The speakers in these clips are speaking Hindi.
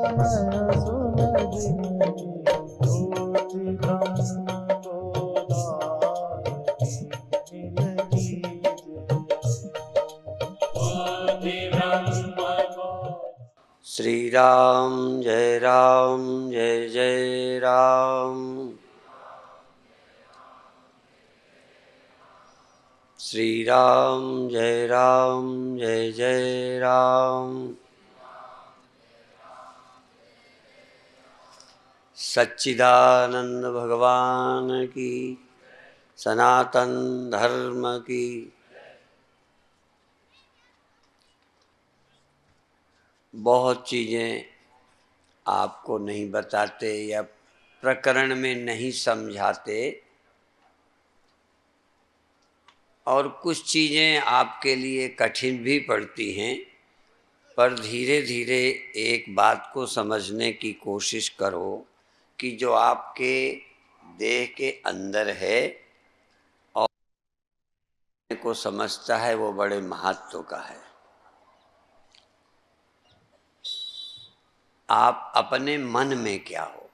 नयन सुलगिनी ज्योति ब्रह्म गोदारिणी नीलगी श्री राम जय जय राम। श्री राम जय जय राम। सच्चिदानंद भगवान की, सनातन धर्म की। बहुत चीज़ें आपको नहीं बताते या प्रकरण में नहीं समझाते, और कुछ चीज़ें आपके लिए कठिन भी पड़ती हैं, पर धीरे धीरे एक बात को समझने की कोशिश करो कि जो आपके देह के अंदर है और को समझता है वो बड़े महत्व का है। आप अपने मन में क्या हो,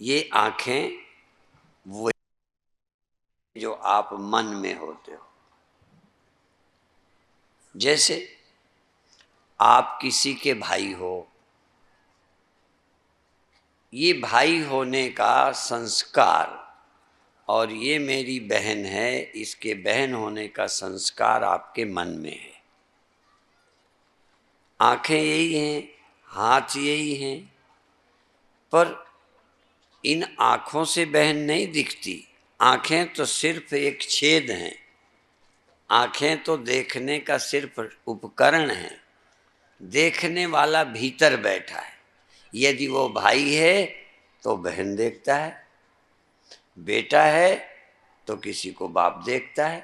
ये आँखें वो जो आप मन में होते हो। जैसे आप किसी के भाई हो, ये भाई होने का संस्कार, और ये मेरी बहन है, इसके बहन होने का संस्कार आपके मन में है। आँखें यही हैं, हाथ यही हैं, पर इन आँखों से बहन नहीं दिखती। आँखें तो सिर्फ एक छेद हैं, आँखें तो देखने का सिर्फ उपकरण है। देखने वाला भीतर बैठा है। यदि वो भाई है तो बहन देखता है, बेटा है तो किसी को बाप देखता है।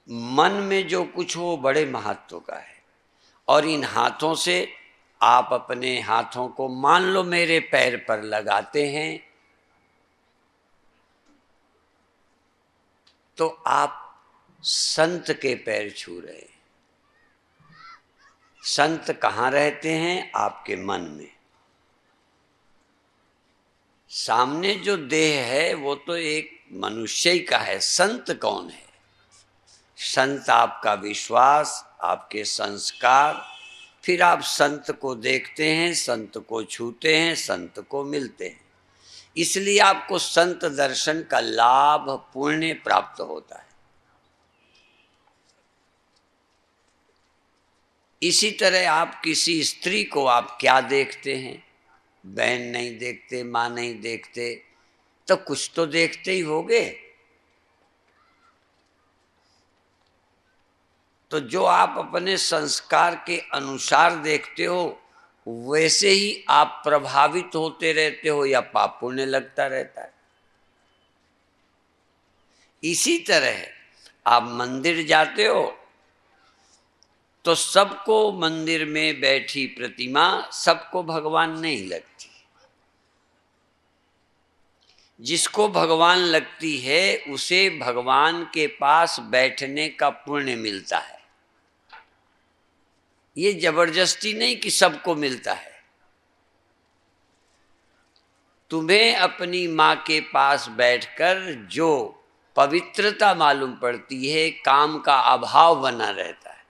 मन में जो कुछ हो बड़े महत्व का है। और इन हाथों से आप अपने हाथों को मान लो मेरे पैर पर लगाते हैं, तो आप संत के पैर छू रहे हैं। संत कहाँ रहते हैं? आपके मन में। सामने जो देह है वो तो एक मनुष्य ही का है। संत कौन है? संत आपका विश्वास, आपके संस्कार। फिर आप संत को देखते हैं, संत को छूते हैं, संत को मिलते हैं। इसलिए आपको संत दर्शन का लाभ, पुण्य प्राप्त होता है। इसी तरह आप किसी स्त्री को आप क्या देखते हैं? बहन नहीं देखते, माँ नहीं देखते, तो कुछ तो देखते ही होगे। तो जो आप अपने संस्कार के अनुसार देखते हो, वैसे ही आप प्रभावित होते रहते हो या पाप पुण्य लगता रहता है। इसी तरह आप मंदिर जाते हो तो सबको मंदिर में बैठी प्रतिमा सबको भगवान नहीं लगती। जिसको भगवान लगती है उसे भगवान के पास बैठने का पुण्य मिलता है। ये जबरदस्ती नहीं कि सबको मिलता है। तुम्हें अपनी माँ के पास बैठकर जो पवित्रता मालूम पड़ती है, काम का अभाव बना रहता है।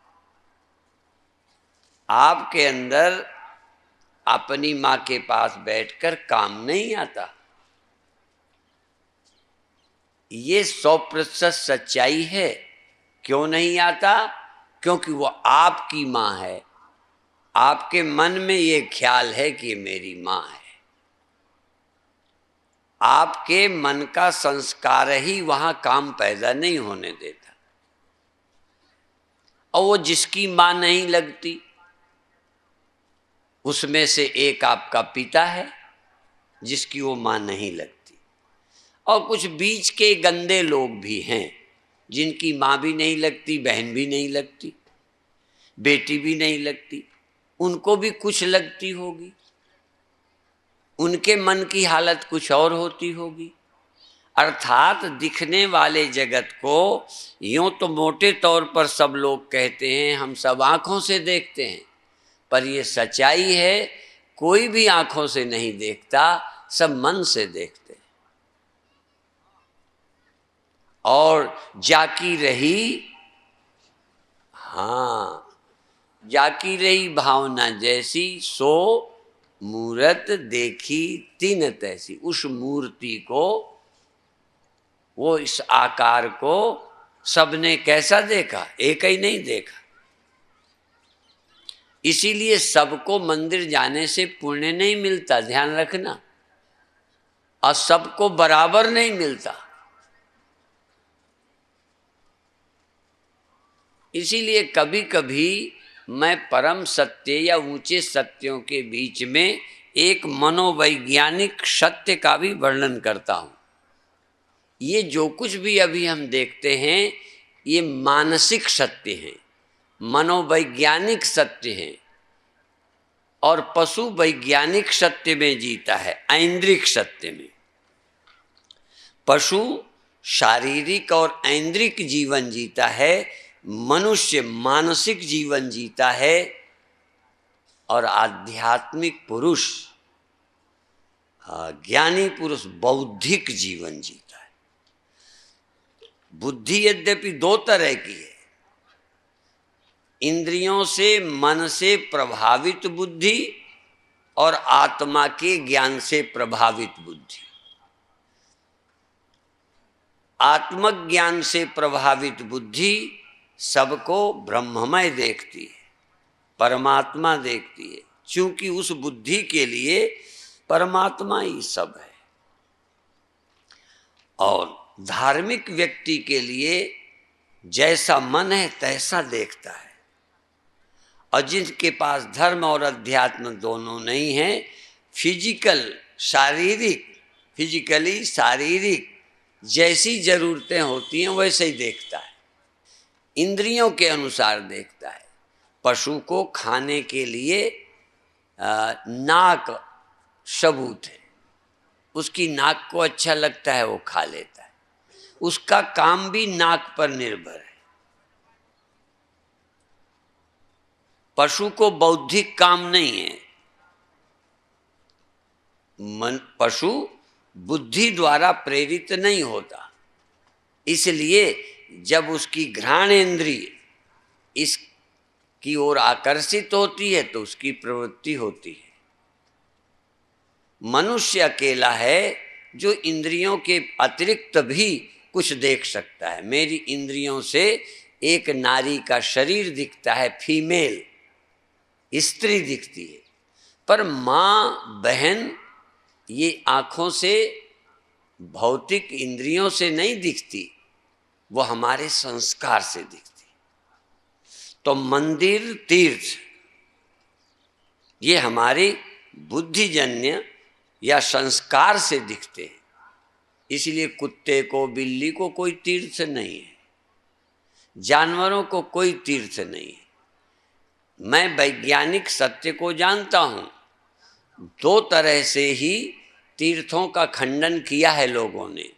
आपके अंदर अपनी माँ के पास बैठकर काम नहीं आता। ये 100% सच्चाई है। क्यों नहीं आता? क्योंकि वो आपकी माँ है। आपके मन में ये ख्याल है कि ये मेरी माँ है। आपके मन का संस्कार ही वहां काम पैदा नहीं होने देता। और वो जिसकी माँ नहीं लगती, उसमें से एक आपका पिता है जिसकी वो माँ नहीं लगती। और कुछ बीच के गंदे लोग भी हैं जिनकी माँ भी नहीं लगती, बहन भी नहीं लगती, बेटी भी नहीं लगती। उनको भी कुछ लगती होगी, उनके मन की हालत कुछ और होती होगी। अर्थात दिखने वाले जगत को यूं तो मोटे तौर पर सब लोग कहते हैं हम सब आंखों से देखते हैं, पर ये सच्चाई है कोई भी आंखों से नहीं देखता, सब मन से देखते हैं। और जाकी रही, हाँ, जाकी रही भावना जैसी, सो मूरत देखी तीन तैसी। उस मूर्ति को, वो इस आकार को सबने कैसा देखा? एक ही नहीं देखा। इसीलिए सबको मंदिर जाने से पुण्य नहीं मिलता, ध्यान रखना, और सबको बराबर नहीं मिलता। इसीलिए कभी कभी मैं परम सत्य या ऊंचे सत्यों के बीच में एक मनोवैज्ञानिक सत्य का भी वर्णन करता हूं। ये जो कुछ भी अभी हम देखते हैं ये मानसिक सत्य हैं, मनोवैज्ञानिक सत्य हैं, और पशु वैज्ञानिक सत्य में जीता है, ऐन्द्रिक सत्य में। पशु शारीरिक और ऐन्द्रिक जीवन जीता है, मनुष्य मानसिक जीवन जीता है, और आध्यात्मिक पुरुष, ज्ञानी पुरुष बौद्धिक जीवन जीता है। बुद्धि यद्यपि दो तरह की है, इंद्रियों से मन से प्रभावित बुद्धि और आत्मा के ज्ञान से प्रभावित बुद्धि। आत्मज्ञान से प्रभावित बुद्धि सबको ब्रह्ममय देखती है, परमात्मा देखती है, क्योंकि उस बुद्धि के लिए परमात्मा ही सब है। और धार्मिक व्यक्ति के लिए जैसा मन है तैसा देखता है, और जिनके पास धर्म और अध्यात्म दोनों नहीं है, फिजिकली शारीरिक जैसी जरूरतें होती हैं वैसे ही देखता है, इंद्रियों के अनुसार देखता है। पशु को खाने के लिए नाक सबूत है, उसकी नाक को अच्छा लगता है वो खा लेता है, उसका काम भी नाक पर निर्भर है। पशु को बौद्धिक काम नहीं है, पशु बुद्धि द्वारा प्रेरित नहीं होता, इसलिए जब उसकी घ्राणेन्द्रिय इसकी ओर आकर्षित होती है तो उसकी प्रवृत्ति होती है। मनुष्य अकेला है जो इंद्रियों के अतिरिक्त भी कुछ देख सकता है। मेरी इंद्रियों से एक नारी का शरीर दिखता है, फीमेल स्त्री दिखती है, पर माँ बहन ये आँखों से भौतिक इंद्रियों से नहीं दिखती, वो हमारे संस्कार से दिखती। तो मंदिर तीर्थ ये हमारे बुद्धिजन्य या संस्कार से दिखते हैं। इसलिए कुत्ते को बिल्ली को कोई तीर्थ नहीं है, जानवरों को कोई तीर्थ नहीं है। मैं वैज्ञानिक सत्य को जानता हूँ, दो तरह से ही तीर्थों का खंडन किया है लोगों ने।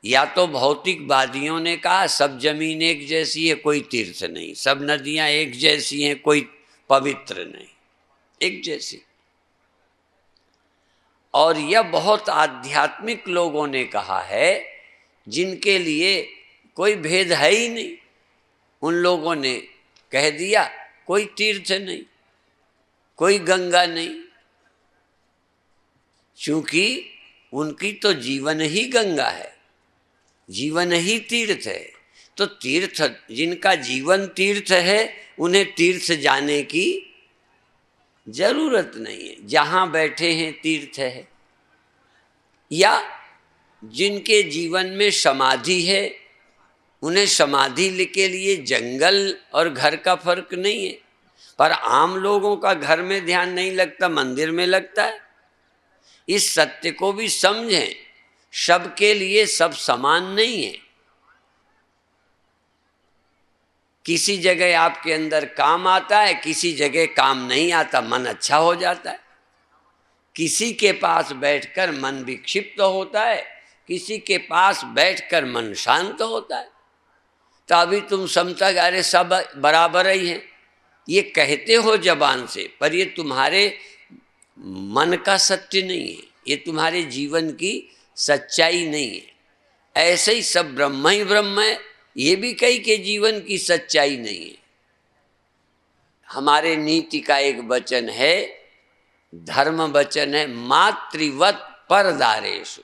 या तो भौतिकवादियों ने कहा सब जमीन एक जैसी है कोई तीर्थ नहीं, सब नदियां एक जैसी हैं कोई पवित्र नहीं, एक जैसी। और यह बहुत आध्यात्मिक लोगों ने कहा है जिनके लिए कोई भेद है ही नहीं, उन लोगों ने कह दिया कोई तीर्थ नहीं, कोई गंगा नहीं, क्योंकि उनकी तो जीवन ही गंगा है, जीवन ही तीर्थ है। तो तीर्थ, जिनका जीवन तीर्थ है उन्हें तीर्थ जाने की जरूरत नहीं है, जहाँ बैठे हैं तीर्थ है। या जिनके जीवन में समाधि है उन्हें समाधि के लिए जंगल और घर का फर्क नहीं है, पर आम लोगों का घर में ध्यान नहीं लगता, मंदिर में लगता है। इस सत्य को भी समझें, सबके लिए सब समान नहीं है। किसी जगह आपके अंदर काम आता है, किसी जगह काम नहीं आता, मन अच्छा हो जाता है। किसी के पास बैठकर मन विक्षिप्त होता है, किसी के पास बैठकर मन शांत होता है। तो अभी तुम समझा कि अरे सब बराबर ही हैं, ये कहते हो जबान से, पर ये तुम्हारे मन का सत्य नहीं है, ये तुम्हारे जीवन की सच्चाई नहीं है। ऐसे ही सब ब्रह्म ही ब्रह्म है, ये भी कई के जीवन की सच्चाई नहीं है। हमारे नीति का एक वचन है, धर्म वचन है, मातृवत परदारेषु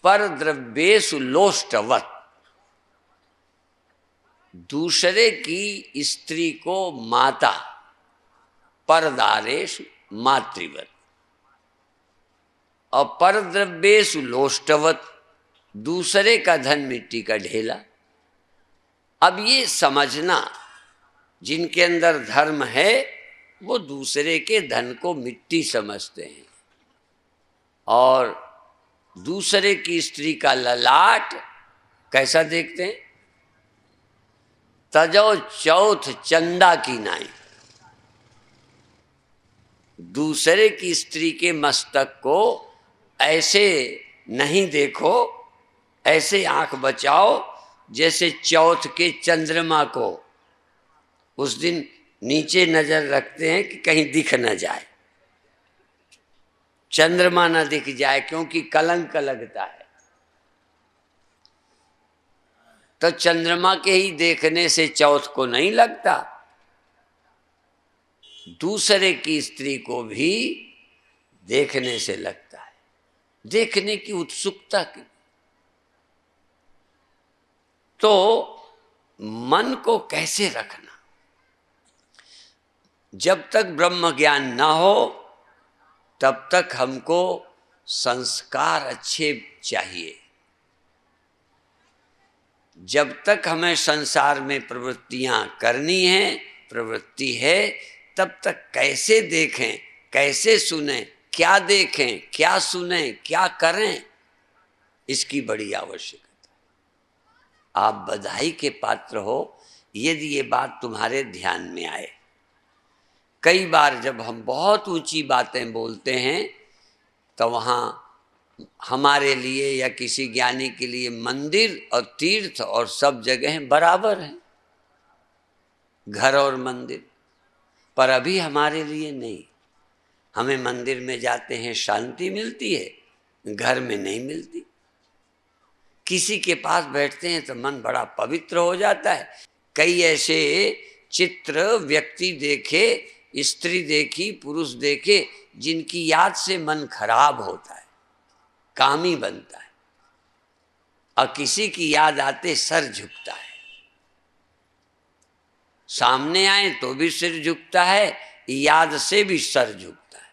पर द्रव्येषु लोष्टवत। दूसरे की स्त्री को माता, परदारेषु मातृवत, और परद्रव्येषु लोष्टवत, दूसरे का धन मिट्टी का ढेला। अब ये समझना, जिनके अंदर धर्म है वो दूसरे के धन को मिट्टी समझते हैं, और दूसरे की स्त्री का ललाट कैसा देखते हैं, तजो चौथ चंदा की नाई। दूसरे की स्त्री के मस्तक को ऐसे नहीं देखो, ऐसे आंख बचाओ जैसे चौथ के चंद्रमा को उस दिन नीचे नजर रखते हैं कि कहीं दिख न जाए, चंद्रमा न दिख जाए, क्योंकि कलंक लगता है। तो चंद्रमा के ही देखने से चौथ को नहीं लगता, दूसरे की स्त्री को भी देखने से लगता है, देखने की उत्सुकता की। तो मन को कैसे रखना? जब तक ब्रह्म ज्ञान ना हो तब तक हमको संस्कार अच्छे चाहिए। जब तक हमें संसार में प्रवृत्तियां करनी है, प्रवृत्ति है, तब तक कैसे देखें, कैसे सुनें, क्या देखें, क्या सुनें, क्या करें, इसकी बड़ी आवश्यकता है। आप बधाई के पात्र हो यदि ये बात तुम्हारे ध्यान में आए। कई बार जब हम बहुत ऊंची बातें बोलते हैं तो वहाँ हमारे लिए या किसी ज्ञानी के लिए मंदिर और तीर्थ और सब जगह बराबर हैं, घर और मंदिर, पर अभी हमारे लिए नहीं। हमें मंदिर में जाते हैं शांति मिलती है, घर में नहीं मिलती। किसी के पास बैठते हैं तो मन बड़ा पवित्र हो जाता है। कई ऐसे चित्र व्यक्ति देखे, स्त्री देखी, पुरुष देखे, जिनकी याद से मन खराब होता है, कामी बनता है, और किसी की याद आते सर झुकता है। सामने आए तो भी सिर झुकता है, याद से भी सर झुकता है।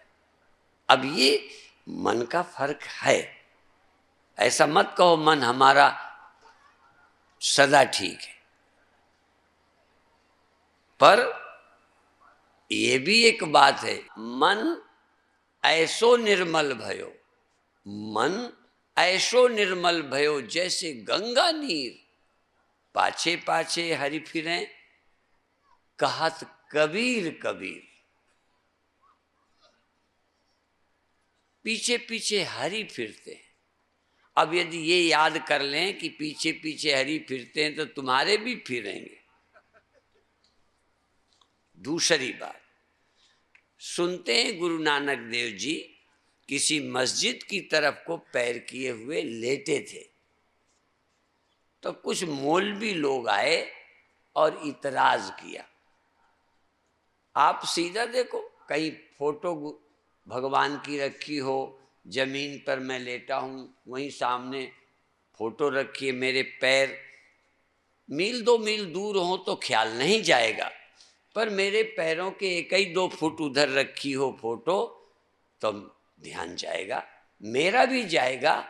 अब ये मन का फर्क है। ऐसा मत कहो मन हमारा सदा ठीक है, पर ये भी एक बात है, मन ऐसो निर्मल भयो, मन ऐसो निर्मल भयो जैसे गंगा नीर, पाछे पाछे हरि फिरें, कहत कबीर कबीर। पीछे पीछे हरि फिरते हैं। अब यदि ये याद कर लें कि पीछे पीछे हरि फिरते हैं तो तुम्हारे भी फिरेंगे। दूसरी बात, सुनते हैं गुरु नानक देव जी किसी मस्जिद की तरफ को पैर किए हुए लेटे थे, तो कुछ मौलवी लोग आए और इतराज किया। आप सीधा देखो, कहीं फोटो भगवान की रखी हो, जमीन पर मैं लेटा हूँ, वहीं सामने फोटो रखी है, मेरे पैर मील 2 मील दूर हो तो ख्याल नहीं जाएगा, पर मेरे पैरों के 1-2 फुट उधर रखी हो फोटो तो ध्यान जाएगा, मेरा भी जाएगा।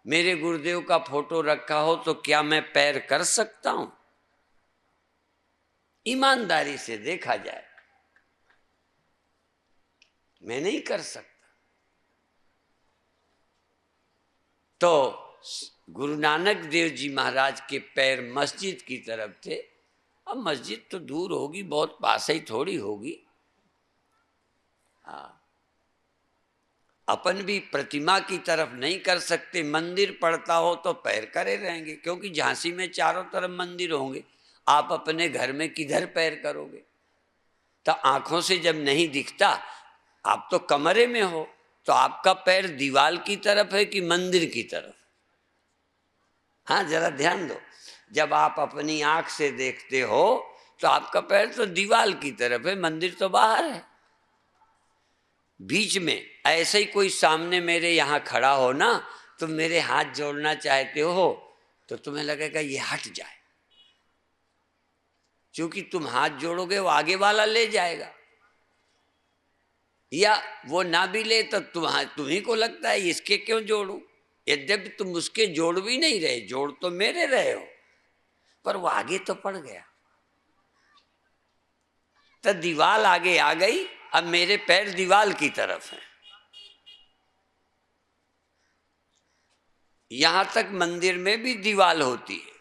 मेरे गुरुदेव का फोटो रखा हो तो क्या मैं पैर कर सकता हूं? ईमानदारी से देखा जाए, मैं नहीं कर सकता। तो गुरु नानक देव जी महाराज के पैर मस्जिद की तरफ थे। अब मस्जिद तो दूर होगी, बहुत पास ही थोड़ी होगी। हाँ, अपन भी प्रतिमा की तरफ नहीं कर सकते। मंदिर पड़ता हो तो पैर करे रहेंगे, क्योंकि झांसी में चारों तरफ मंदिर होंगे, आप अपने घर में किधर पैर करोगे? तो आंखों से जब नहीं दिखता, आप तो कमरे में हो, तो आपका पैर दीवार की तरफ है कि मंदिर की तरफ? हाँ, जरा ध्यान दो। जब आप अपनी आंख से देखते हो तो आपका पैर तो दीवार की तरफ है, मंदिर तो बाहर है। बीच में ऐसे ही कोई सामने मेरे यहाँ खड़ा हो ना, तो मेरे हाथ जोड़ना चाहते हो तो तुम्हें लगेगा ये हट जाए, क्योंकि तुम हाथ जोड़ोगे वो आगे वाला ले जाएगा, या वो ना भी ले तो तुम्ही को लगता है इसके क्यों जोड़ूं, यद्यपि तुम उसके जोड़ भी नहीं रहे, जोड़ तो मेरे रहे हो, पर वो आगे तो पड़ गया। तो दीवार आगे आ गई, अब मेरे पैर दीवार की तरफ हैं। यहां तक मंदिर में भी दीवार होती है,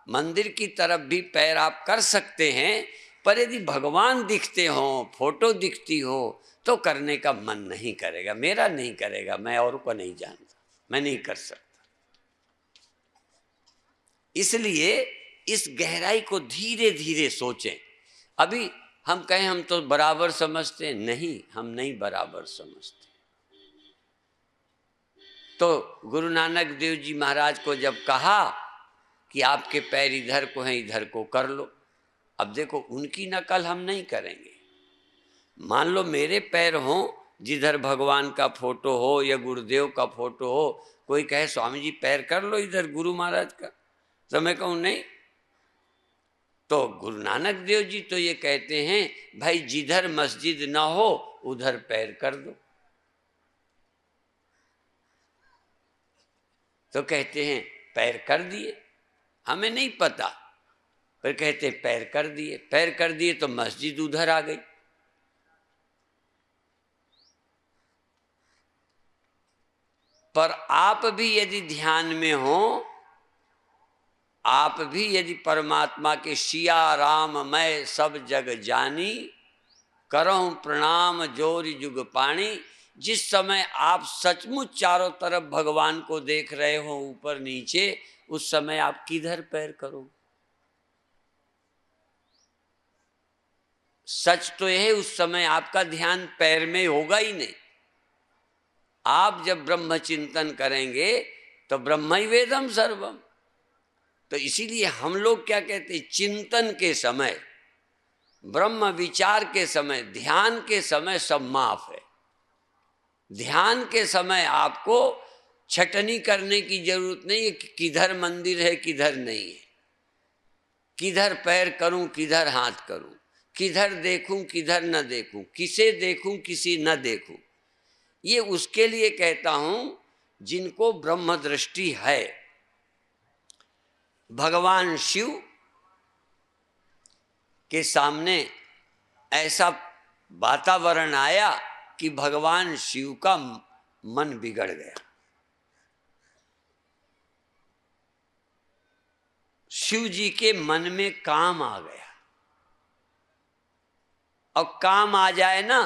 मंदिर की तरफ भी पैर आप कर सकते हैं, पर यदि भगवान दिखते हो, फोटो दिखती हो, तो करने का मन नहीं करेगा, मेरा नहीं करेगा, मैं और को नहीं जानता, मैं नहीं कर सकता। इसलिए इस गहराई को धीरे धीरे सोचें। अभी हम कहें हम तो बराबर समझते, नहीं, हम नहीं बराबर समझते। तो गुरु नानक देव जी महाराज को जब कहा कि आपके पैर इधर को हैं, इधर को कर लो, अब देखो उनकी नकल हम नहीं करेंगे। मान लो मेरे पैर हों जिधर भगवान का फोटो हो या गुरुदेव का फोटो हो, कोई कहे स्वामी जी पैर कर लो इधर गुरु महाराज का, तो मैं कहूँ नहीं। तो गुरु नानक देव जी तो ये कहते हैं भाई जिधर मस्जिद ना हो उधर पैर कर दो। तो कहते हैं पैर कर दिए, हमें नहीं पता, पर कहते पैर कर दिए, पैर कर दिए तो मस्जिद उधर आ गई। पर आप भी यदि ध्यान में हो, आप भी यदि परमात्मा के सिया राम मैं सब जग जानी, करऊं प्रणाम जोरि जुग पाणी, जिस समय आप सचमुच चारों तरफ भगवान को देख रहे हो ऊपर नीचे, उस समय आप किधर पैर करो? सच तो यह है उस समय आपका ध्यान पैर में होगा ही नहीं। आप जब ब्रह्म चिंतन करेंगे तो ब्रह्म ही वेदम सर्वम। तो इसीलिए हम लोग क्या कहते हैं, चिंतन के समय, ब्रह्म विचार के समय, ध्यान के समय सब माफ है। ध्यान के समय आपको छटनी करने की जरूरत नहीं है कि किधर मंदिर है किधर नहीं है, किधर पैर करूं किधर हाथ करूं, किधर देखूं किधर न देखूं, किसे देखूं किसी न देखूं। ये उसके लिए कहता हूं जिनको ब्रह्म दृष्टि है। भगवान शिव के सामने ऐसा वातावरण आया कि भगवान शिव का मन बिगड़ गया। शिव जी के मन में काम आ गया, और काम आ जाए ना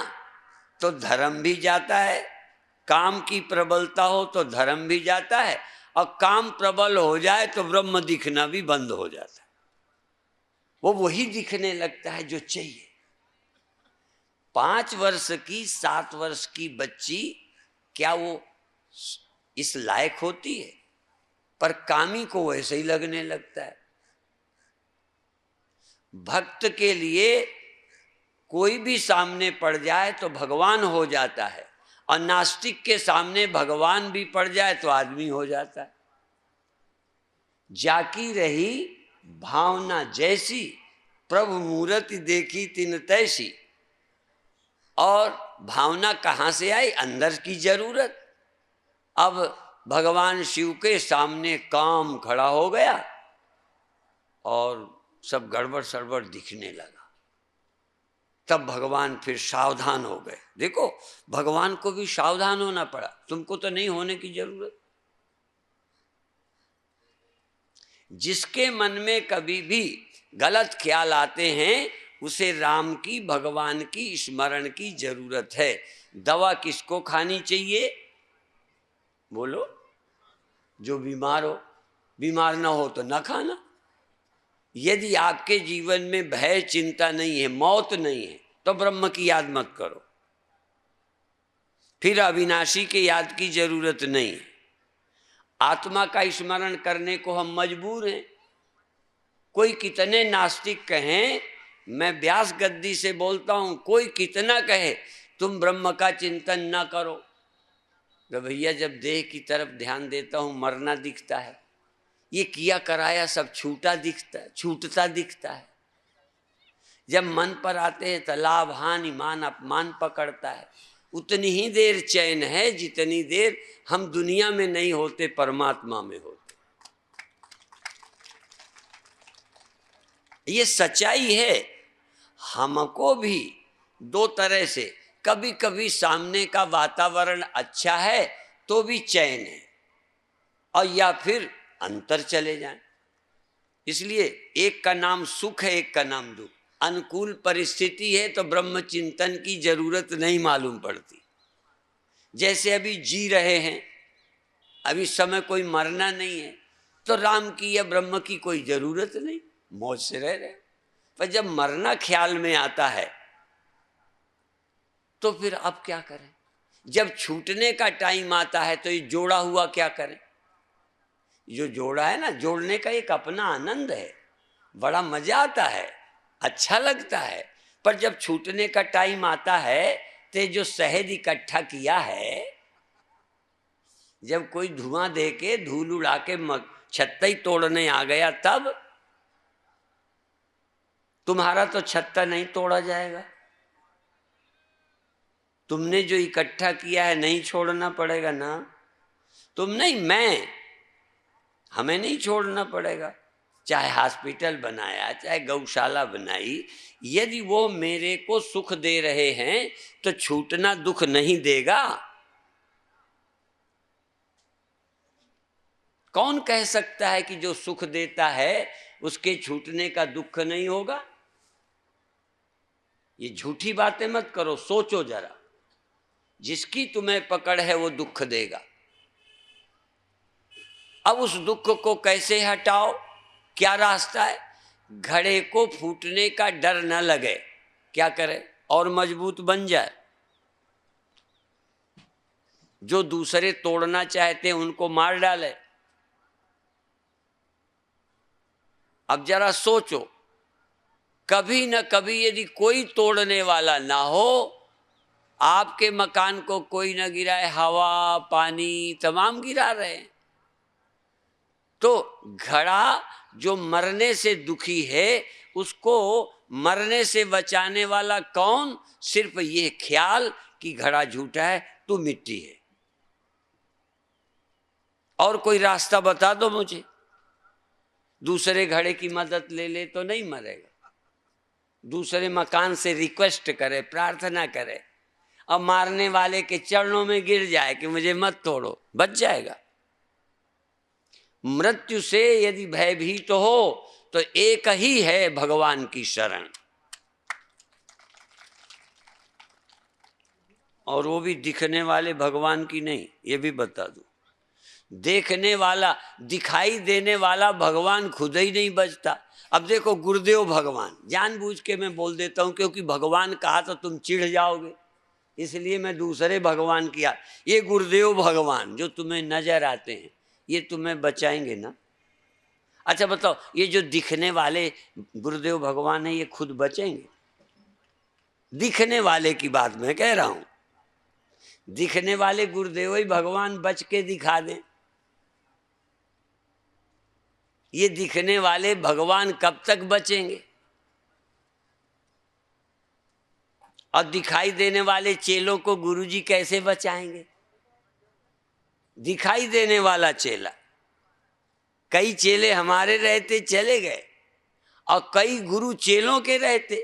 तो धर्म भी जाता है, काम की प्रबलता हो तो धर्म भी जाता है, और काम प्रबल हो जाए तो ब्रह्म दिखना भी बंद हो जाता है। वो वही दिखने लगता है जो चाहिए। 5 वर्ष की 7 वर्ष की बच्ची क्या वो इस लायक होती है? पर कामी को वैसे ही लगने लगता है। भक्त के लिए कोई भी सामने पड़ जाए तो भगवान हो जाता है, और नास्तिक के सामने भगवान भी पड़ जाए तो आदमी हो जाता है। जाकी रही भावना जैसी, प्रभु मूर्ति देखी तिन तैसी। और भावना कहाँ से आई? अंदर की जरूरत। अब भगवान शिव के सामने काम खड़ा हो गया और सब गड़बड़ सड़बड़ दिखने लगा। तब भगवान फिर सावधान हो गए। देखो भगवान को भी सावधान होना पड़ा, तुमको तो नहीं होने की जरूरत। जिसके मन में कभी भी गलत ख्याल आते हैं उसे राम की, भगवान की स्मरण की जरूरत है। दवा किसको खानी चाहिए? बोलो, जो बीमार हो, बीमार ना हो तो ना खाना। यदि आपके जीवन में भय चिंता नहीं है, मौत नहीं है, तो ब्रह्म की याद मत करो, फिर अविनाशी के याद की जरूरत नहीं। आत्मा का स्मरण करने को हम मजबूर हैं। कोई कितने नास्तिक कहें, मैं व्यास गद्दी से बोलता हूं, कोई कितना कहे तुम ब्रह्म का चिंतन ना करो, तो भैया जब देह की तरफ ध्यान देता हूं मरना दिखता है, ये किया कराया सब छूटता दिखता है। जब मन पर आते हैं तो लाभ हानि मान अपमान पकड़ता है। उतनी ही देर चैन है जितनी देर हम दुनिया में नहीं होते, परमात्मा में होते। ये सच्चाई है। हमको भी दो तरह से, कभी कभी सामने का वातावरण अच्छा है तो भी चैन है, और या फिर अंतर चले जाएं। इसलिए एक का नाम सुख है, एक का नाम दुख। अनुकूल परिस्थिति है तो ब्रह्म चिंतन की जरूरत नहीं मालूम पड़ती। जैसे अभी जी रहे हैं, अभी समय कोई मरना नहीं है, तो राम की या ब्रह्म की कोई जरूरत नहीं, मौज से रह रहे। पर जब मरना ख्याल में आता है तो फिर अब क्या करें? जब छूटने का टाइम आता है तो ये जोड़ा हुआ क्या करें? जो जोड़ा है ना, जोड़ने का एक अपना आनंद है, बड़ा मजा आता है, अच्छा लगता है। पर जब छूटने का टाइम आता है तो जो शहद इकट्ठा किया है, जब कोई धुआं दे के धूल उड़ा के छत्ता ही तोड़ने आ गया, तब तुम्हारा तो छत्ता नहीं तोड़ा जाएगा। तुमने जो इकट्ठा किया है नहीं छोड़ना पड़ेगा ना। तुम नहीं, मैं, हमें नहीं छोड़ना पड़ेगा। चाहे हॉस्पिटल बनाया, चाहे गौशाला बनाई, यदि वो मेरे को सुख दे रहे हैं तो छूटना दुख नहीं देगा। कौन कह सकता है कि जो सुख देता है उसके छूटने का दुख नहीं होगा? ये झूठी बातें मत करो, सोचो जरा। जिसकी तुम्हें पकड़ है वो दुख देगा। अब उस दुख को कैसे हटाओ? क्या रास्ता है? घड़े को फूटने का डर न लगे, क्या करे? और मजबूत बन जाए। जो दूसरे तोड़ना चाहते हैं उनको मार डाले। अब जरा सोचो, कभी न कभी यदि कोई तोड़ने वाला ना हो, आपके मकान को कोई न गिराए, हवा पानी तमाम गिरा रहे हैं, तो घड़ा जो मरने से दुखी है उसको मरने से बचाने वाला कौन? सिर्फ ये ख्याल कि घड़ा झूठा है, तू मिट्टी है। और कोई रास्ता बता दो मुझे। दूसरे घड़े की मदद ले ले तो नहीं मरेगा। दूसरे मकान से रिक्वेस्ट करे, प्रार्थना करे, और मारने वाले के चरणों में गिर जाए कि मुझे मत तोड़ो, बच जाएगा। मृत्यु से यदि भयभीत हो तो एक ही है, भगवान की शरण। और वो भी दिखने वाले भगवान की नहीं, ये भी बता दूं। देखने वाला, दिखाई देने वाला भगवान खुद ही नहीं बचता। अब देखो गुरुदेव भगवान, जानबूझ के मैं बोल देता हूं क्योंकि भगवान कहा तो तुम चिढ़ जाओगे, इसलिए मैं दूसरे भगवान किया। ये गुरुदेव भगवान जो तुम्हें नजर आते हैं, ये तुम्हें बचाएंगे ना? अच्छा बताओ, ये जो दिखने वाले गुरुदेव भगवान है, ये खुद बचेंगे? दिखने वाले की बात मैं कह रहा हूं। दिखने वाले गुरुदेव ही भगवान बच के दिखा दें। ये दिखने वाले भगवान कब तक बचेंगे? और दिखाई देने वाले चेलों को गुरुजी कैसे बचाएंगे? दिखाई देने वाला चेला, कई चेले हमारे रहते चले गए और कई गुरु चेलों के रहते।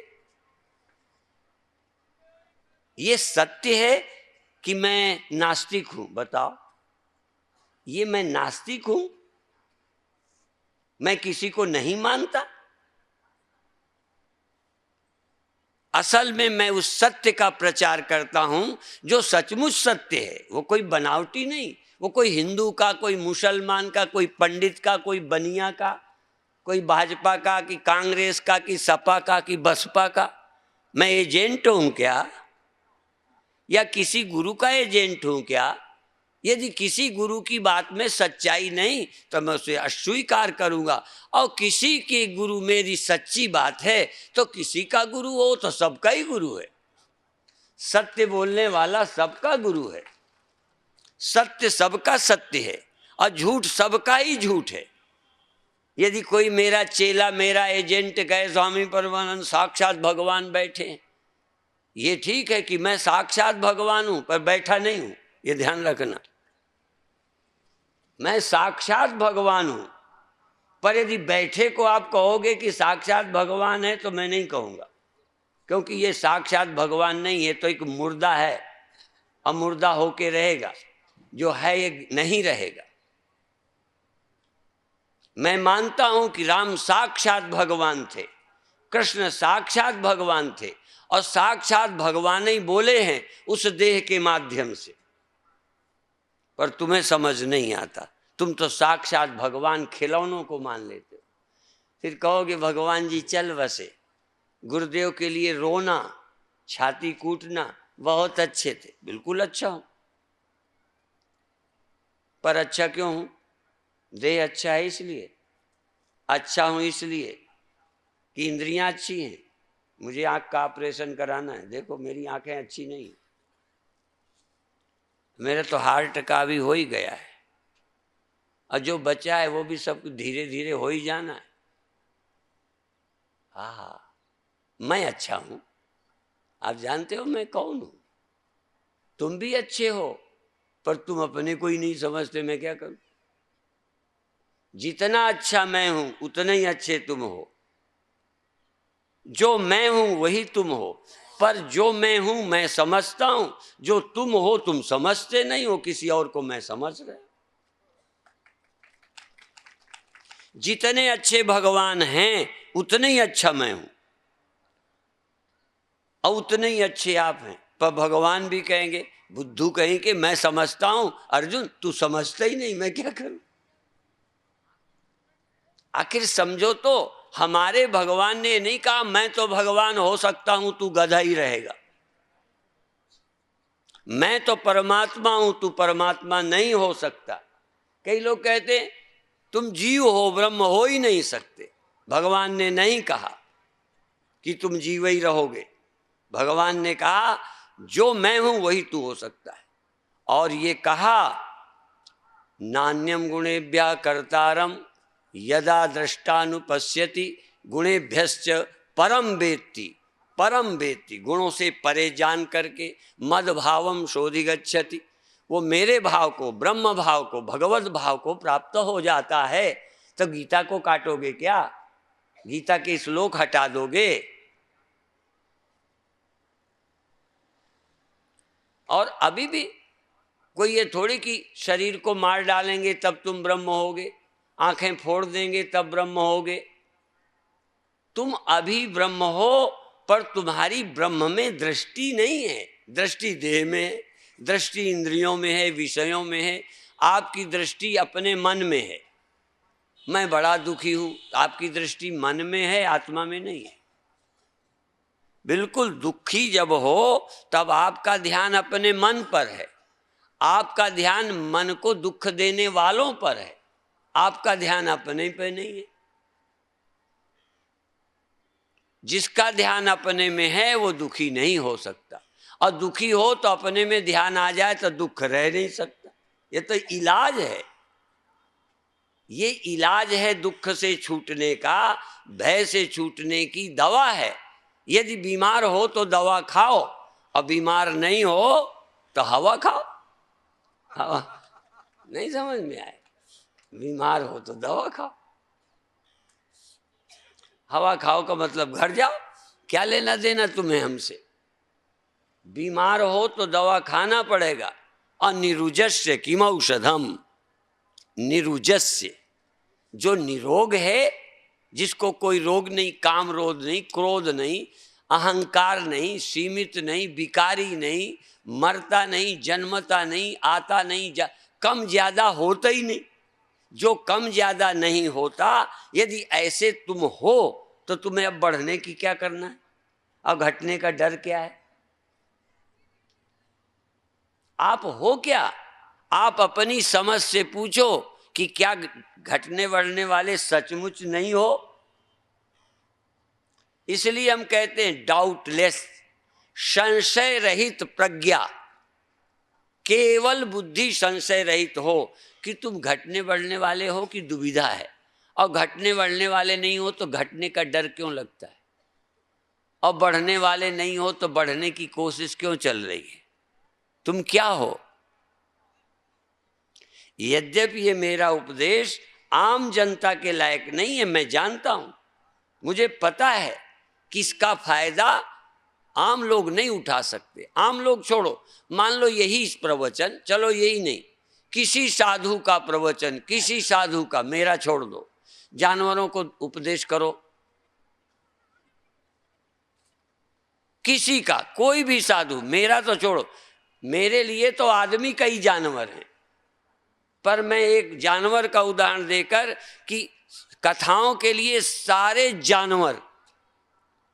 ये सत्य है कि मैं नास्तिक हूं? बताओ, ये मैं नास्तिक हूं? मैं किसी को नहीं मानता? असल में मैं उस सत्य का प्रचार करता हूं जो सचमुच सत्य है। वो कोई बनावटी नहीं, वो कोई हिंदू का, कोई मुसलमान का, कोई पंडित का, कोई बनिया का, कोई भाजपा का, कि कांग्रेस का, कि सपा का, कि बसपा का। मैं एजेंट हूं क्या, या किसी गुरु का एजेंट हूं क्या? यदि किसी गुरु की बात में सच्चाई नहीं तो मैं उसे अस्वीकार करूंगा, और किसी के गुरु मेरी सच्ची बात है तो किसी का गुरु हो तो सबका ही गुरु है। सत्य बोलने वाला सबका गुरु है, सत्य सबका सत्य है, और झूठ सबका ही झूठ है। यदि कोई मेरा चेला, मेरा एजेंट कहे स्वामी परमानंद साक्षात भगवान बैठे, ये ठीक है कि मैं साक्षात भगवान हूं पर बैठा नहीं हूं, ये ध्यान रखना। मैं साक्षात भगवान हूं, पर यदि बैठे को आप कहोगे कि साक्षात भगवान है तो मैं नहीं कहूंगा, क्योंकि ये साक्षात भगवान नहीं है, तो एक मुर्दा है, और मुर्दा होके रहेगा, जो है ये नहीं रहेगा। मैं मानता हूं कि राम साक्षात भगवान थे, कृष्ण साक्षात भगवान थे, और साक्षात भगवान ही बोले हैं उस देह के माध्यम से, पर तुम्हें समझ नहीं आता। तुम तो साक्षात भगवान खिलौनों को मान लेते हो। फिर कहोगे भगवान जी चल बसे, गुरुदेव के लिए रोना, छाती कूटना बहुत अच्छे थे। बिल्कुल अच्छा हूं, पर अच्छा क्यों हूं? देह अच्छा है इसलिए, अच्छा हूं इसलिए कि इंद्रियां अच्छी हैं। मुझे आंख का ऑपरेशन कराना है, देखो मेरी आंखें अच्छी नहीं, मेरा तो हार्ट का भी हो ही गया है, और जो बचा है वो भी सब धीरे धीरे हो ही जाना है। हाँ, मैं अच्छा हूं, आप जानते हो मैं कौन हूं। तुम भी अच्छे हो, पर तुम अपने को ही नहीं समझते, मैं क्या करूं? जितना अच्छा मैं हूं उतने ही अच्छे तुम हो। जो मैं हूं वही तुम हो, पर जो मैं हूं मैं समझता हूं, जो तुम हो तुम समझते नहीं हो, किसी और को मैं समझ रहे। जितने अच्छे भगवान हैं उतने ही अच्छा मैं हूं, और उतने ही अच्छे आप हैं। पर भगवान भी कहेंगे, बुद्धू कहेंगे मैं समझता हूं, अर्जुन तू समझता ही नहीं, मैं क्या करूं? आखिर समझो तो, हमारे भगवान ने नहीं कहा मैं तो भगवान हो सकता हूं तू गधा ही रहेगा, मैं तो परमात्मा हूं तू परमात्मा नहीं हो सकता। कई लोग कहते तुम जीव हो, ब्रह्म हो ही नहीं सकते। भगवान ने नहीं कहा कि तुम जीव ही रहोगे, भगवान ने कहा जो मैं हूं वही तू हो सकता है। और ये कहा नान्यम गुणेभ्यः कर्तारम यदा दृष्टानुपश्यति गुणेभ्यश्च परम वेत्ति। परम वेत्ति, गुणों से परे जान करके मद भावम शोधिगच्छति, वो मेरे भाव को, ब्रह्म भाव को, भगवत भाव को प्राप्त हो जाता है। तो गीता को काटोगे क्या? गीता के श्लोक हटा दोगे? और अभी भी कोई ये थोड़ी कि शरीर को मार डालेंगे तब तुम ब्रह्म होगे, आंखें फोड़ देंगे तब ब्रह्म होगे। तुम अभी ब्रह्म हो, पर तुम्हारी ब्रह्म में दृष्टि नहीं है। दृष्टि देह में है, दृष्टि इंद्रियों में है, विषयों में है। आपकी दृष्टि अपने मन में है। मैं बड़ा दुखी हूं, आपकी दृष्टि मन में है, आत्मा में नहीं है। बिल्कुल दुखी जब हो तब आपका ध्यान अपने मन पर है, आपका ध्यान मन को दुख देने वालों पर है, आपका ध्यान अपने पे नहीं है। जिसका ध्यान अपने में है वो दुखी नहीं हो सकता, और दुखी हो तो अपने में ध्यान आ जाए तो दुख रह नहीं सकता। ये तो इलाज है, ये इलाज है दुख से छूटने का, भय से छूटने की दवा है। यदि बीमार हो तो दवा खाओ, और बीमार नहीं हो तो हवा खाओ। हवा नहीं समझ में आए? बीमार हो तो दवा खाओ, हवा खाओ का मतलब घर जाओ, क्या लेना देना तुम्हें हमसे? बीमार हो तो दवा खाना पड़ेगा। और निरुजस्य किम औषधम, निरुजस्य जो निरोग है, जिसको कोई रोग नहीं, काम रोग नहीं, क्रोध नहीं, अहंकार नहीं, सीमित नहीं, विकारी नहीं, मरता नहीं, जन्मता नहीं, आता नहीं, कम ज्यादा होता ही नहीं। जो कम ज्यादा नहीं होता, यदि ऐसे तुम हो तो तुम्हें अब बढ़ने की क्या करना है, अब घटने का डर क्या है? आप हो क्या? आप अपनी समझ से पूछो कि क्या घटने बढ़ने वाले सचमुच नहीं हो? इसलिए हम कहते हैं डाउटलेस, संशय रहित प्रज्ञा। केवल बुद्धि संशय रहित हो कि तुम घटने बढ़ने वाले हो कि दुविधा है, और घटने बढ़ने वाले नहीं हो तो घटने का डर क्यों लगता है, और बढ़ने वाले नहीं हो तो बढ़ने की कोशिश क्यों चल रही है? तुम क्या हो? यद्यपि ये मेरा उपदेश आम जनता के लायक नहीं है, मैं जानता हूं, मुझे पता है कि इसका फायदा आम लोग नहीं उठा सकते। आम लोग छोड़ो, मान लो यही प्रवचन, चलो यही नहीं, किसी साधु का प्रवचन, किसी साधु का, मेरा छोड़ दो, जानवरों को उपदेश करो, किसी का, कोई भी साधु, मेरा तो छोड़ो, मेरे लिए तो आदमी कई जानवर हैं, पर मैं एक जानवर का उदाहरण देकर कि कथाओं के लिए सारे जानवर,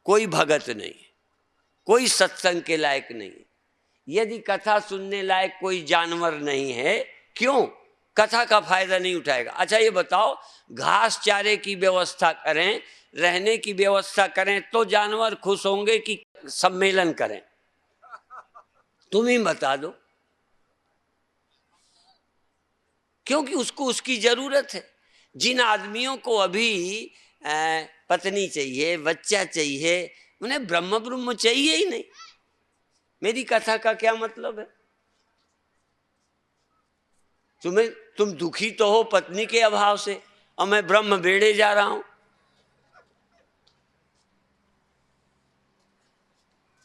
कोई भगत नहीं, कोई सत्संग के लायक नहीं। यदि कथा सुनने लायक कोई जानवर नहीं है, क्यों? कथा का फायदा नहीं उठाएगा। अच्छा ये बताओ, घास चारे की व्यवस्था करें, रहने की व्यवस्था करें तो जानवर खुश होंगे कि सम्मेलन करें? तुम ही बता दो। क्योंकि उसको उसकी जरूरत है। जिन आदमियों को अभी पत्नी चाहिए, बच्चा चाहिए, उन्हें ब्रह्म ब्रह्म चाहिए ही नहीं। मेरी कथा का क्या मतलब है? तुम दुखी तो हो पत्नी के अभाव से, और मैं ब्रह्म बेड़े जा रहा हूं।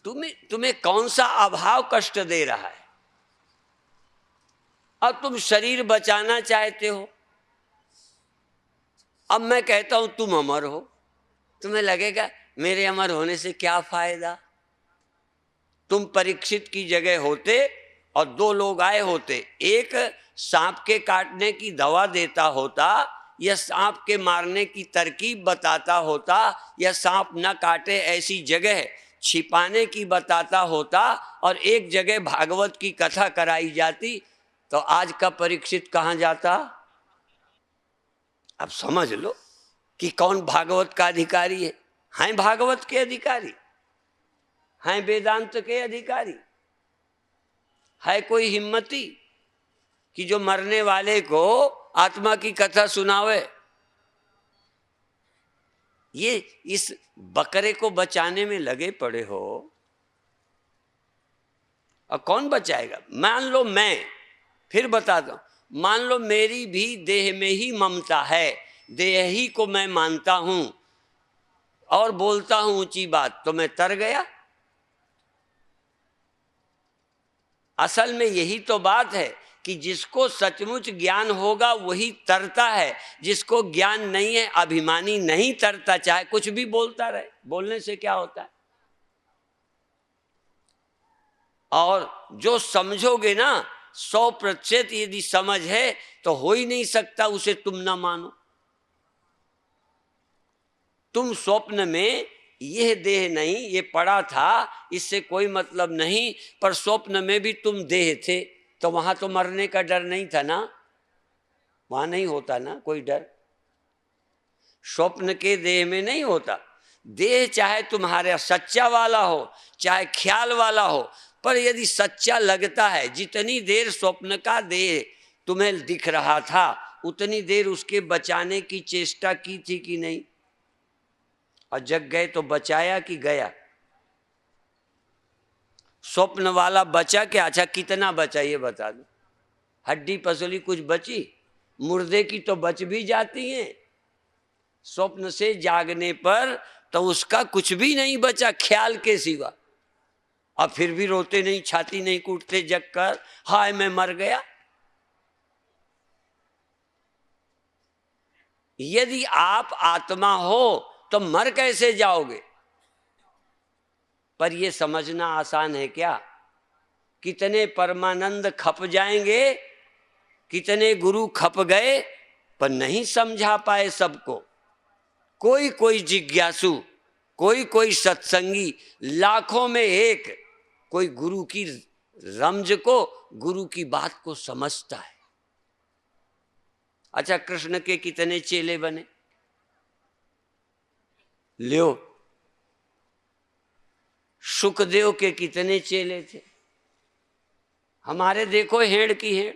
तुम्हें कौन सा अभाव कष्ट दे रहा है? अब तुम शरीर बचाना चाहते हो, अब मैं कहता हूं तुम अमर हो, तुम्हें लगेगा मेरे अमर होने से क्या फायदा? तुम परीक्षित की जगह होते और दो लोग आए होते, एक सांप के काटने की दवा देता होता, या सांप के मारने की तरकीब बताता होता, या सांप न काटे ऐसी जगह छिपाने की बताता होता, और एक जगह भागवत की कथा कराई जाती, तो आज का परीक्षित कहाँ जाता? अब समझ लो कि कौन भागवत का अधिकारी है। हैं भागवत के अधिकारी, हैं वेदांत के अधिकारी, है कोई हिम्मती कि जो मरने वाले को आत्मा की कथा सुनावे? ये इस बकरे को बचाने में लगे पड़े हो, और कौन बचाएगा? मान लो मैं, फिर बताता हूं, मान लो मेरी भी देह में ही ममता है, देह ही को मैं मानता हूं और बोलता हूं ऊंची बात, तो मैं तर गया? असल में यही तो बात है कि जिसको सचमुच ज्ञान होगा वही तरता है, जिसको ज्ञान नहीं है अभिमानी नहीं तरता, चाहे कुछ भी बोलता रहे। बोलने से क्या होता है? और जो समझोगे ना, 100% यदि समझ है तो हो ही नहीं सकता उसे तुम ना मानो। तुम स्वप्न में यह देह नहीं, ये पड़ा था, इससे कोई मतलब नहीं, पर स्वप्न में भी तुम देह थे, तो वहां तो मरने का डर नहीं था ना, वहां नहीं होता ना कोई डर। स्वप्न के देह में नहीं होता। देह चाहे तुम्हारा सच्चा वाला हो चाहे ख्याल वाला हो, पर यदि सच्चा लगता है, जितनी देर स्वप्न का देह तुम्हें दिख रहा था उतनी देर उसके बचाने की चेष्टा की थी कि नहीं? और जग गए तो बचाया कि गया? स्वप्न वाला बचा क्या? अच्छा कितना बचा ये बता दो। हड्डी पसली कुछ बची? मुर्दे की तो बच भी जाती हैं। स्वप्न से जागने पर तो उसका कुछ भी नहीं बचा ख्याल के सिवा, और फिर भी रोते नहीं, छाती नहीं कूटते जग कर, हाय मैं मर गया। यदि आप आत्मा हो तो मर कैसे जाओगे? पर यह समझना आसान है क्या? कितने परमानंद खप जाएंगे कितने गुरु खप गए पर नहीं समझा पाए सबको। कोई कोई जिज्ञासु, कोई कोई सत्संगी, लाखों में एक कोई गुरु की रमज को, गुरु की बात को समझता है। अच्छा, कृष्ण के कितने चेले बने? ल्यो, सुखदेव के कितने चेले थे? हमारे देखो हेड़ की हेड़।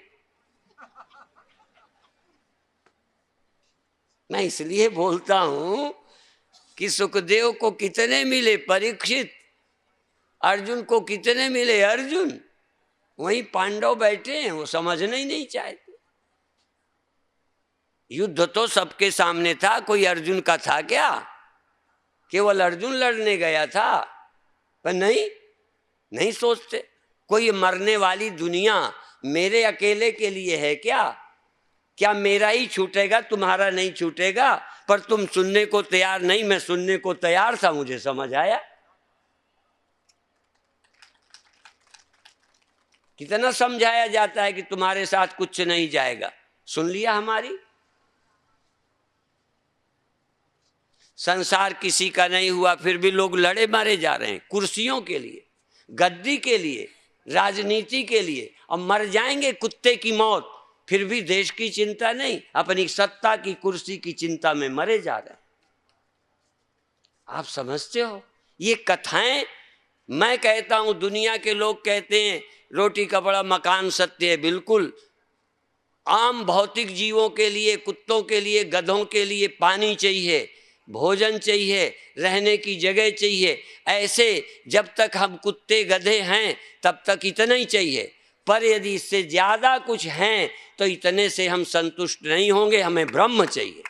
मैं इसलिए बोलता हूं कि सुखदेव को कितने मिले परीक्षित, अर्जुन को कितने मिले अर्जुन। वहीं पांडव बैठे हैं, वो समझना ही नहीं चाहते। युद्ध तो सबके सामने था, कोई अर्जुन का था क्या? केवल अर्जुन लड़ने गया था, पर नहीं सोचते। कोई मरने वाली दुनिया मेरे अकेले के लिए है क्या? क्या मेरा ही छूटेगा, तुम्हारा नहीं छूटेगा? पर तुम सुनने को तैयार नहीं, मैं सुनने को तैयार था, मुझे समझ आया। कितना समझाया जाता है कि तुम्हारे साथ कुछ नहीं जाएगा, सुन लिया हमारी। संसार किसी का नहीं हुआ, फिर भी लोग लड़े मारे जा रहे हैं कुर्सियों के लिए, गद्दी के लिए, राजनीति के लिए, और मर जाएंगे कुत्ते की मौत, फिर भी देश की चिंता नहीं, अपनी सत्ता की कुर्सी की चिंता में मरे जा रहे हैं। आप समझते हो? ये कथाएं मैं कहता हूं, दुनिया के लोग कहते हैं रोटी कपड़ा मकान सत्य है। बिल्कुल, आम भौतिक जीवों के लिए, कुत्तों के लिए, गधों के लिए पानी चाहिए, भोजन चाहिए, रहने की जगह चाहिए। ऐसे जब तक हम कुत्ते गधे हैं तब तक इतना ही चाहिए, पर यदि इससे ज्यादा कुछ हैं तो इतने से हम संतुष्ट नहीं होंगे, हमें ब्रह्म चाहिए।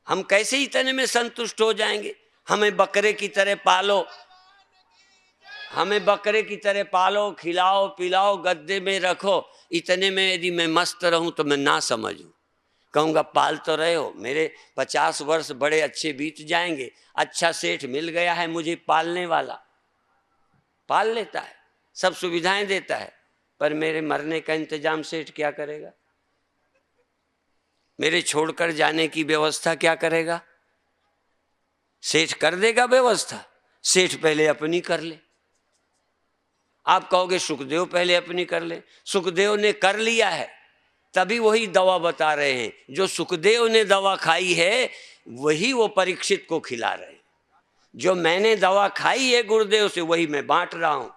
हम कैसे इतने में संतुष्ट हो जाएंगे? हमें बकरे की तरह पालो, हमें बकरे की तरह पालो, खिलाओ पिलाओ, गद्दे में रखो, इतने में यदि मैं मस्त रहूं तो मैं ना समझूं। कहूँगा पाल तो रहे हो, मेरे 50 वर्ष बड़े अच्छे बीत जाएंगे, अच्छा सेठ मिल गया है मुझे पालने वाला, पाल लेता है, सब सुविधाएं देता है, पर मेरे मरने का इंतजाम सेठ क्या करेगा? मेरे छोड़कर जाने की व्यवस्था क्या करेगा? सेठ कर देगा व्यवस्था। सेठ पहले अपनी कर ले। आप कहोगे सुखदेव पहले अपनी कर ले, सुखदेव ने कर लिया है, तभी वही दवा बता रहे हैं। जो सुखदेव ने दवा खाई है वही वो परीक्षित को खिला रहे हैं। जो मैंने दवा खाई है गुरुदेव से, वही मैं बांट रहा हूं।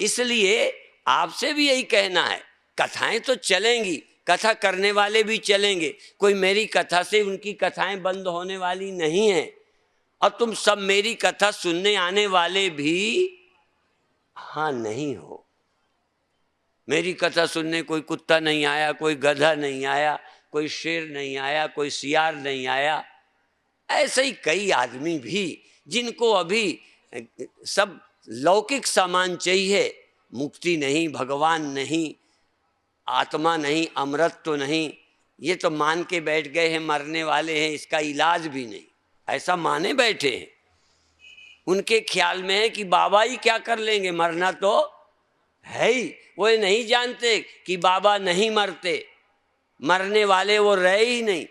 इसलिए आपसे भी यही कहना है, कथाएं तो चलेंगी, कथा करने वाले भी चलेंगे, कोई मेरी कथा से उनकी कथाएं बंद होने वाली नहीं है। और तुम सब मेरी कथा सुनने आने वाले भी हाँ नहीं हो। मेरी कथा सुनने कोई कुत्ता नहीं आया, कोई गधा नहीं आया, कोई शेर नहीं आया, कोई सियार नहीं आया। ऐसे ही कई आदमी भी जिनको अभी सब लौकिक सामान चाहिए, मुक्ति नहीं, भगवान नहीं, आत्मा नहीं, अमृत तो नहीं, ये तो मान के बैठ गए हैं मरने वाले हैं, इसका इलाज भी नहीं, ऐसा माने बैठे हैं। उनके ख्याल में है कि बाबा ही क्या कर लेंगे, मरना तो है ही। वो नहीं जानते कि बाबा नहीं मरते, मरने वाले वो रहे ही नहीं।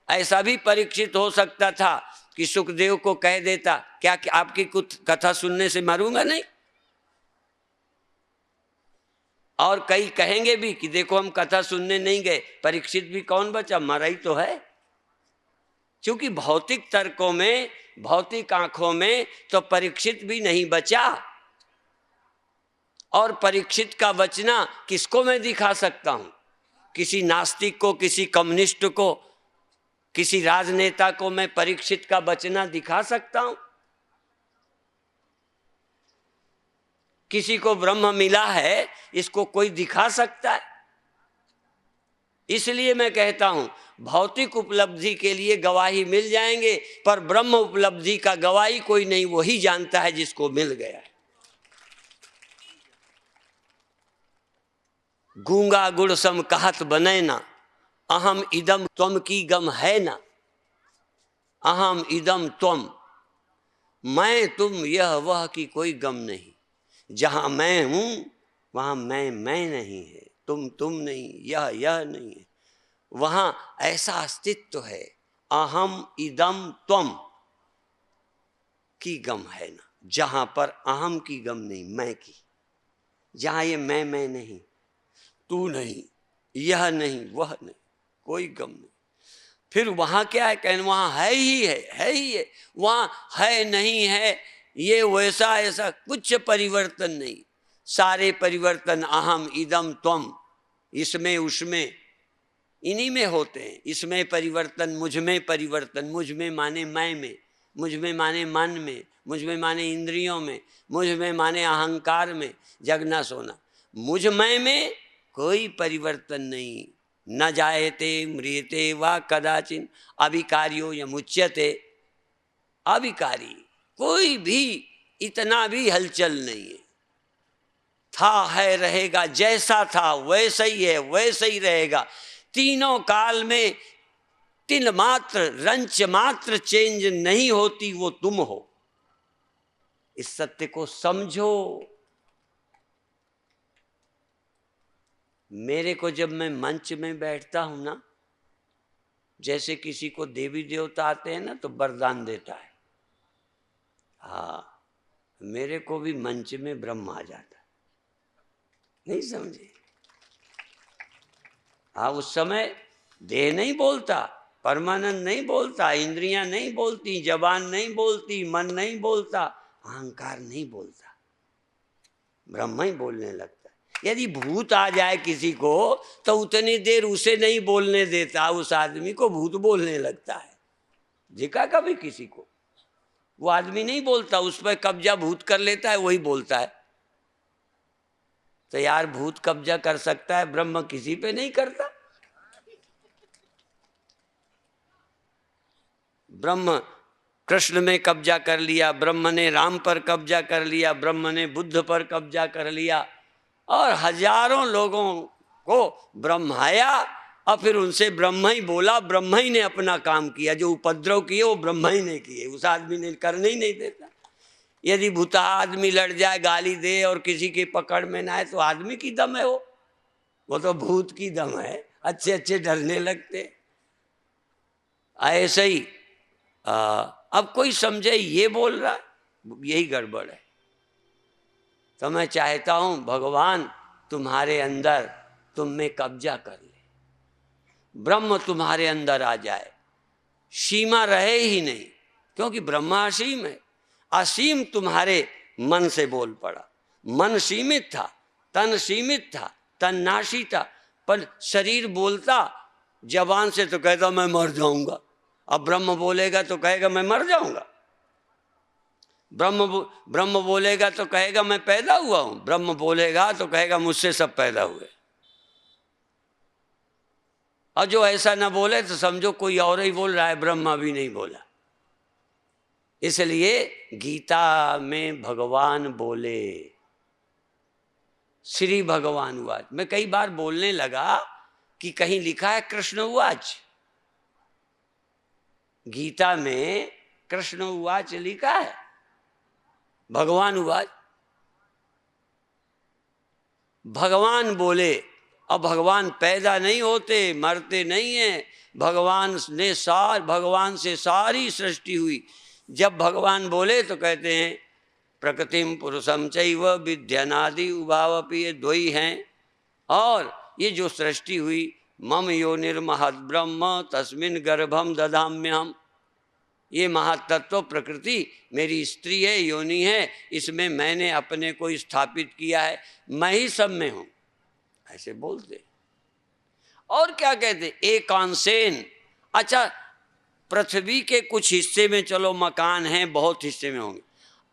ऐसा भी परीक्षित हो सकता था कि सुखदेव को कह देता, क्या आपकी कुछ कथा सुनने से मरूंगा नहीं? और कई कहेंगे भी कि देखो हम कथा सुनने नहीं गए, परीक्षित भी कौन बचा, मरा ही तो है। क्योंकि भौतिक तर्कों में, भौतिक आंखों में तो परीक्षित भी नहीं बचा। और परीक्षित का बचना किसको मैं दिखा सकता हूं? किसी नास्तिक को, किसी कम्युनिस्ट को, किसी राजनेता को मैं परीक्षित का बचना दिखा सकता हूं? किसी को ब्रह्म मिला है, इसको कोई दिखा सकता है? इसलिए मैं कहता हूं, भौतिक उपलब्धि के लिए गवाही मिल जाएंगे, पर ब्रह्म उपलब्धि का गवाही कोई नहीं, वही जानता है जिसको मिल गया है। गूंगा गुड़ सम कहत बने ना, अहम इदम त्वम की गम है ना, अहम इदम त्वम। मैं तुम यह वह की कोई गम नहीं। जहाँ मैं हूँ वहाँ मैं नहीं है, तुम नहीं, यह नहीं है। वहाँ ऐसा अस्तित्व है, अहम इदम त्वम की गम है ना। जहाँ पर अहम की गम नहीं, मैं की, जहाँ ये मैं नहीं, तू नहीं, यह नहीं, वह नहीं, कोई गम नहीं। फिर वहाँ क्या है, कहने वहाँ है ही है। वहाँ है नहीं है, ये वैसा ऐसा कुछ परिवर्तन नहीं। सारे परिवर्तन अहम इदम त्वम, इसमें उसमें इन्हीं में होते हैं। इसमें परिवर्तन, मुझ में परिवर्तन, मुझ में माने मैं में, मुझ में माने मन में, मुझ में माने इंद्रियों में, मुझ में माने अहंकार में, जगना सोना। मुझ में कोई परिवर्तन नहीं। न जायते म्रियते वा कदाचिन अविकार्यो यमुच्यते। अविकारी, कोई भी इतना भी हलचल नहीं है। था है रहेगा, जैसा था वैसा ही है, वैसा ही रहेगा। तीनों काल में तिल मात्र रंच मात्र चेंज नहीं होती, वो तुम हो। इस सत्य को समझो। मेरे को जब मैं मंच में बैठता हूं ना, जैसे किसी को देवी देवता आते हैं ना तो वरदान देता है, हाँ, मेरे को भी मंच में ब्रह्म आ जाता है। नहीं समझे? हाँ, उस समय देह नहीं बोलता, परमानंद नहीं बोलता, इंद्रियां नहीं बोलती, जबान नहीं बोलती, मन नहीं बोलता, अहंकार नहीं बोलता, ब्रह्म ही बोलने लगता है। यदि भूत आ जाए किसी को तो उतनी देर उसे नहीं बोलने देता, उस आदमी को भूत बोलने लगता है। देखा कभी किसी को? वो आदमी नहीं बोलता, उस पर कब्जा भूत कर लेता है, वही बोलता है। तो यार, भूत कब्जा कर सकता है, ब्रह्म किसी पे नहीं करता। ब्रह्म कृष्ण में कब्जा कर लिया, ब्रह्म ने राम पर कब्जा कर लिया, ब्रह्म ने बुद्ध पर कब्जा कर लिया, और हजारों लोगों को ब्रह्माया, और फिर उनसे ब्रह्म ही बोला, ब्रह्म ही ने अपना काम किया। जो उपद्रव किए वो ब्रह्म ही ने किए, उस आदमी ने करने ही नहीं देता। यदि भूता आदमी लड़ जाए, गाली दे और किसी की पकड़ में ना आए तो आदमी की दम है वो तो भूत की दम है। अच्छे अच्छे डरने लगते। ऐसे ही अब कोई समझे ये बोल रहा, यही गड़बड़ है। तो मैं चाहता हूं भगवान तुम्हारे अंदर, तुम में कब्जा कर ले, ब्रह्म तुम्हारे अंदर आ जाए, सीमा रहे ही नहीं, क्योंकि ब्रह्म असीम है। असीम तुम्हारे मन से बोल पड़ा। मन सीमित था, तन सीमित था, तन नाशी था, पर शरीर बोलता जबान से तो कहता मैं मर जाऊंगा। अब ब्रह्म बोलेगा तो कहेगा मैं मर जाऊंगा। ब्रह्म बोलेगा तो कहेगा मैं पैदा हुआ हूं। ब्रह्म बोलेगा तो कहेगा मुझसे सब पैदा हुए। और जो ऐसा ना बोले तो समझो कोई और ही बोल रहा है, ब्रह्मा भी नहीं बोला। इसलिए गीता में भगवान बोले, श्री भगवान उवाच। मैं कई बार बोलने लगा कि कहीं लिखा है कृष्ण उवाच। गीता में कृष्ण उवाच लिखा है, भगवान उवाच। भगवान बोले। अब भगवान पैदा नहीं होते, मरते नहीं है। भगवान से सारी सृष्टि हुई। जब भगवान बोले तो कहते हैं प्रकृतिम पुरुषम चैव विद्यनादि उभावपि, ये दो ही हैं। और ये जो सृष्टि हुई, मम योनिर्महद ब्रह्म तस्मिन् गर्भम दधाम्यहम्, ये महातत्व प्रकृति मेरी स्त्री है, योनि है, इसमें मैंने अपने को स्थापित किया है, मैं ही सब में हूं, ऐसे बोलते। और क्या कहते, एकांशेन। अच्छा, पृथ्वी के कुछ हिस्से में चलो मकान हैं, बहुत हिस्से में होंगे।